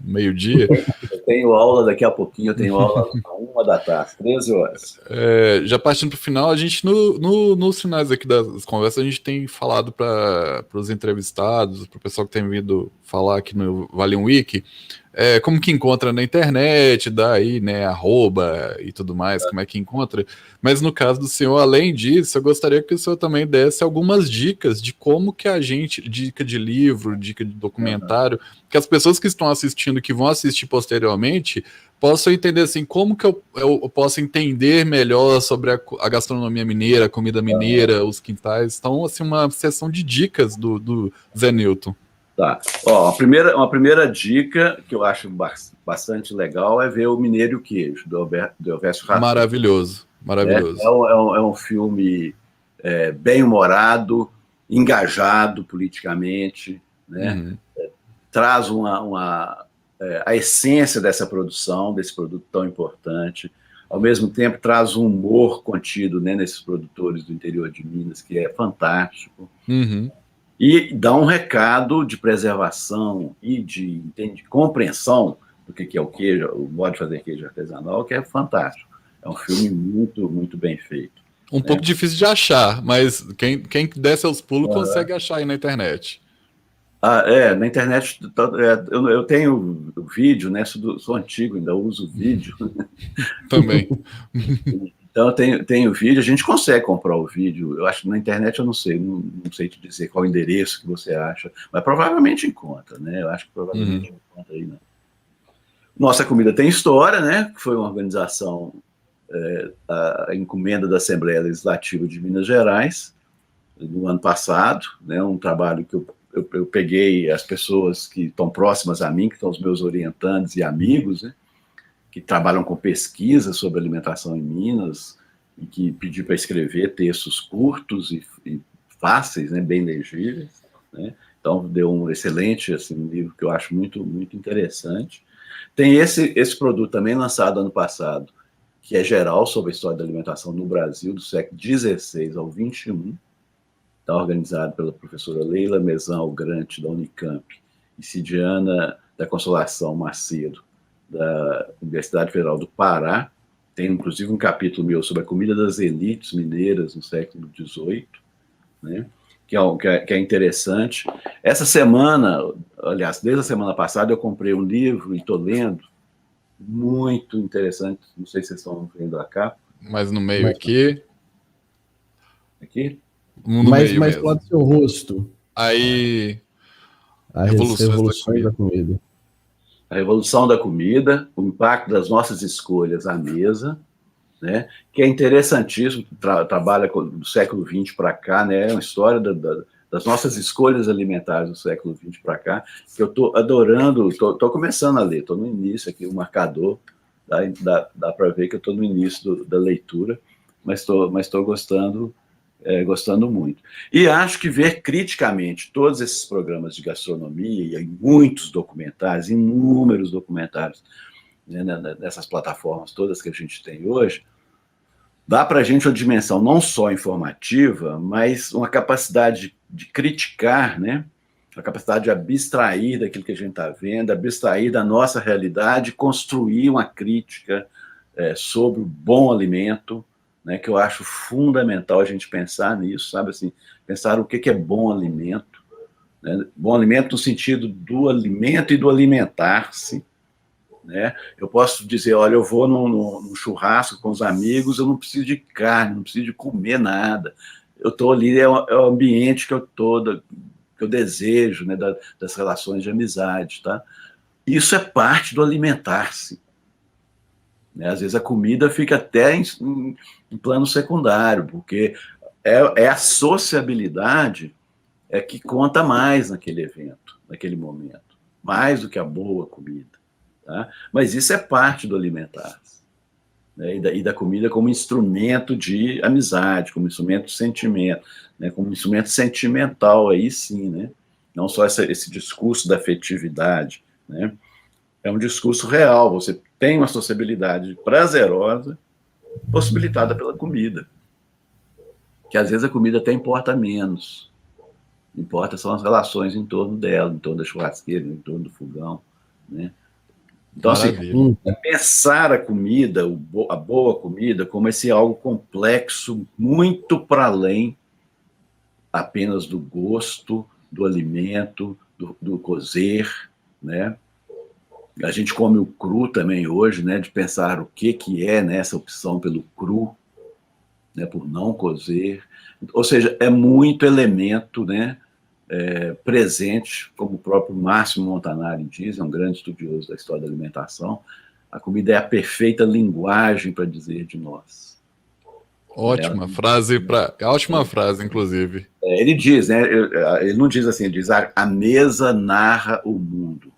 meio-dia. Eu tenho aula daqui a pouquinho, eu tenho aula às 13h, 13 horas. Já partindo para o final, a gente, nos finais aqui das conversas, a gente tem falado para os entrevistados, para o pessoal que tem vindo falar aqui no Vale um Wiki, como que encontra na internet, daí, né, @ e tudo mais, como é que encontra. Mas no caso do senhor, além disso, eu gostaria que o senhor também desse algumas dicas de como que a gente, dica de livro, dica de documentário, que as pessoas que estão assistindo, que vão assistir posteriormente, possam entender assim, como que eu posso entender melhor sobre a gastronomia mineira, a comida mineira, os quintais. Então, assim, uma sessão de dicas do Zé Newton. Tá. Ó, uma primeira dica que eu acho bastante legal é ver o Mineiro e o Queijo, do Elvésio Rassum. Maravilhoso, maravilhoso. É um filme bem-humorado, engajado politicamente, né? Traz a essência dessa produção, desse produto tão importante. Ao mesmo tempo, traz um humor contido, né, nesses produtores do interior de Minas, que é fantástico. E dá um recado de preservação e de compreensão do que é o queijo, o modo de fazer queijo artesanal, que é fantástico. É um filme muito, muito bem feito. Um pouco difícil de achar, mas quem der seus pulos consegue achar aí na internet. Na internet eu tenho o vídeo, né? Sou antigo, ainda uso vídeo. Também. Então tenho o vídeo, a gente consegue comprar o vídeo. Eu acho que na internet eu não sei te dizer qual o endereço que você acha, mas provavelmente encontra, né? Eu acho que provavelmente encontra aí, né? Nossa Comida Tem História, né? Que foi uma organização, a encomenda da Assembleia Legislativa de Minas Gerais, no ano passado, né? Um trabalho que eu peguei as pessoas que estão próximas a mim, que são os meus orientandos e amigos, né? Que trabalham com pesquisa sobre alimentação em Minas, e que pedi para escrever textos curtos e fáceis, né, bem legíveis. Né? Então, deu um excelente livro que eu acho muito, muito interessante. Tem esse produto também lançado ano passado, que é geral sobre a história da alimentação no Brasil, do século XVI ao XXI. Está organizado pela professora Leila Mezan Grant, da Unicamp, e Cidiana da Consolação Macedo, da Universidade Federal do Pará. Tem, inclusive, um capítulo meu sobre a comida das elites mineiras no século XVIII, né? que é interessante. Essa semana, aliás, desde a semana passada, eu comprei um livro e estou lendo, muito interessante, não sei se vocês estão vendo a capa. Mas no meio aqui... Aqui? Mais lá do seu rosto. Aí... Revoluções da comida. A Revolução da Comida, o impacto das nossas escolhas à mesa, né, que é interessantíssimo, trabalha do século XX para cá, né, é uma história das nossas escolhas alimentares do século XX para cá, que eu estou adorando, estou começando a ler, estou no início aqui, o marcador, dá para ver que eu estou no início da leitura, mas estou gostando gostando muito. E acho que ver criticamente todos esses programas de gastronomia e muitos documentários, inúmeros documentários, né, nessas plataformas todas que a gente tem hoje, dá para a gente uma dimensão não só informativa, mas uma capacidade de criticar, né? A capacidade de abstrair daquilo que a gente está vendo, abstrair da nossa realidade, construir uma crítica sobre o bom alimento, né, que eu acho fundamental a gente pensar nisso, sabe assim, pensar o que é bom alimento, né? Bom alimento no sentido do alimento e do alimentar-se, né? Eu posso dizer, olha, eu vou num churrasco com os amigos, eu não preciso de carne, não preciso de comer nada, eu estou ali, é o ambiente que eu estou, que eu desejo, né, das relações de amizade, tá? Isso é parte do alimentar-se. Né? Às vezes a comida fica até em plano secundário, porque é a sociabilidade que conta mais naquele evento, naquele momento, mais do que a boa comida. Tá? Mas isso é parte do alimentar-se. Né? E da comida como instrumento de amizade, como instrumento de sentimento, né? Como instrumento sentimental, aí sim, né? Não só esse discurso da afetividade, né? É um discurso real, você tem uma sociabilidade prazerosa possibilitada pela comida, que às vezes a comida até importa menos, importa são as relações em torno dela, em torno da churrasqueira, em torno do fogão, né? Então, assim, pensar a comida, a boa comida, como esse algo complexo, muito para além apenas do gosto, do alimento, do cozer, né? A gente come o cru também hoje, né? De pensar o que é, né, essa opção pelo cru, né? Por não cozer. Ou seja, é muito elemento, né? Presente, como o próprio Máximo Montanari diz, é um grande estudioso da história da alimentação, a comida é a perfeita linguagem para dizer de nós. Ótima frase, inclusive. Ele diz, né? Ele não diz assim, ele diz a mesa narra o mundo.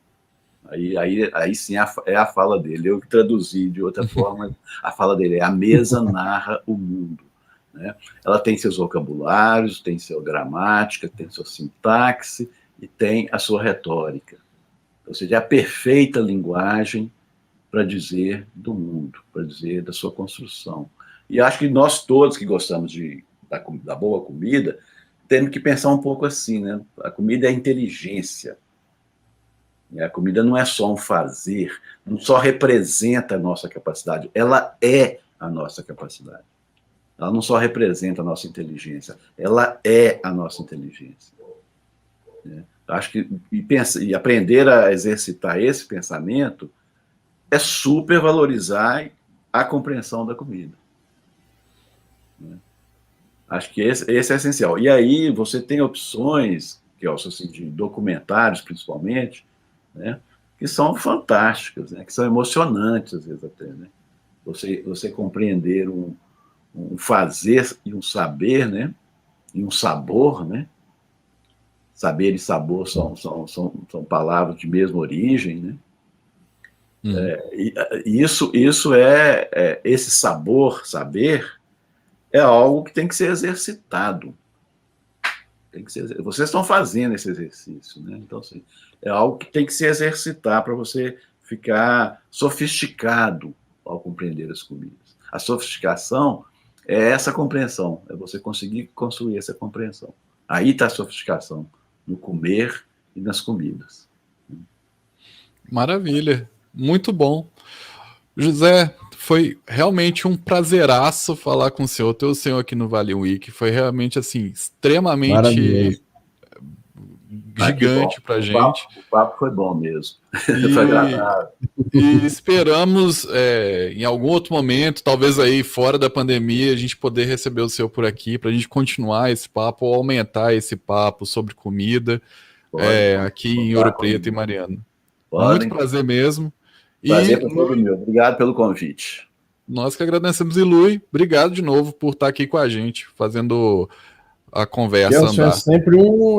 Aí sim é a fala dele. Eu traduzi de outra forma, a fala dele é a mesa narra o mundo. Né? Ela tem seus vocabulários, tem sua gramática, tem sua sintaxe e tem a sua retórica. Ou seja, é a perfeita linguagem para dizer do mundo, para dizer da sua construção. E acho que nós todos que gostamos da boa comida temos que pensar um pouco assim, né? A comida é inteligência. A comida não é só um fazer, não só representa a nossa capacidade, ela é a nossa capacidade. Ela não só representa a nossa inteligência, ela é a nossa inteligência. Acho que e aprender a exercitar esse pensamento é supervalorizar a compreensão da comida. Acho que esse é essencial. E aí você tem opções, que é o de documentários principalmente, né, que são fantásticas, né, que são emocionantes às vezes até, né? Você compreender um fazer e um saber, né, e um sabor, né? Saber e sabor são palavras de mesma origem, né? Isso esse saber é algo que tem que ser exercitado. Vocês estão fazendo esse exercício, né? Então, assim, é algo que tem que se exercitar para você ficar sofisticado ao compreender as comidas. A sofisticação é essa compreensão, é você conseguir construir essa compreensão. Aí está a sofisticação, no comer e nas comidas. Maravilha, muito bom. José, foi realmente um prazeraço falar com o senhor, ter o senhor aqui no Vale Week, foi realmente, assim, extremamente gigante pra gente. O papo foi bom mesmo. Foi agradável. E esperamos, em algum outro momento, talvez aí fora da pandemia, a gente poder receber o senhor por aqui, pra gente continuar esse papo, ou aumentar esse papo sobre comida, aqui em Ouro Preto e Mariana. Muito prazer mesmo. Prazer para todo meu. Obrigado pelo convite. Nós que agradecemos, e Lui, obrigado de novo por estar aqui com a gente, fazendo a conversa andar.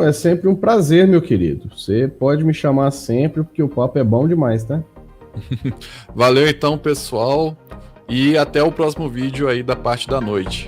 É sempre um prazer, meu querido. Você pode me chamar sempre, porque o papo é bom demais, tá? Valeu então, pessoal, e até o próximo vídeo aí da parte da noite.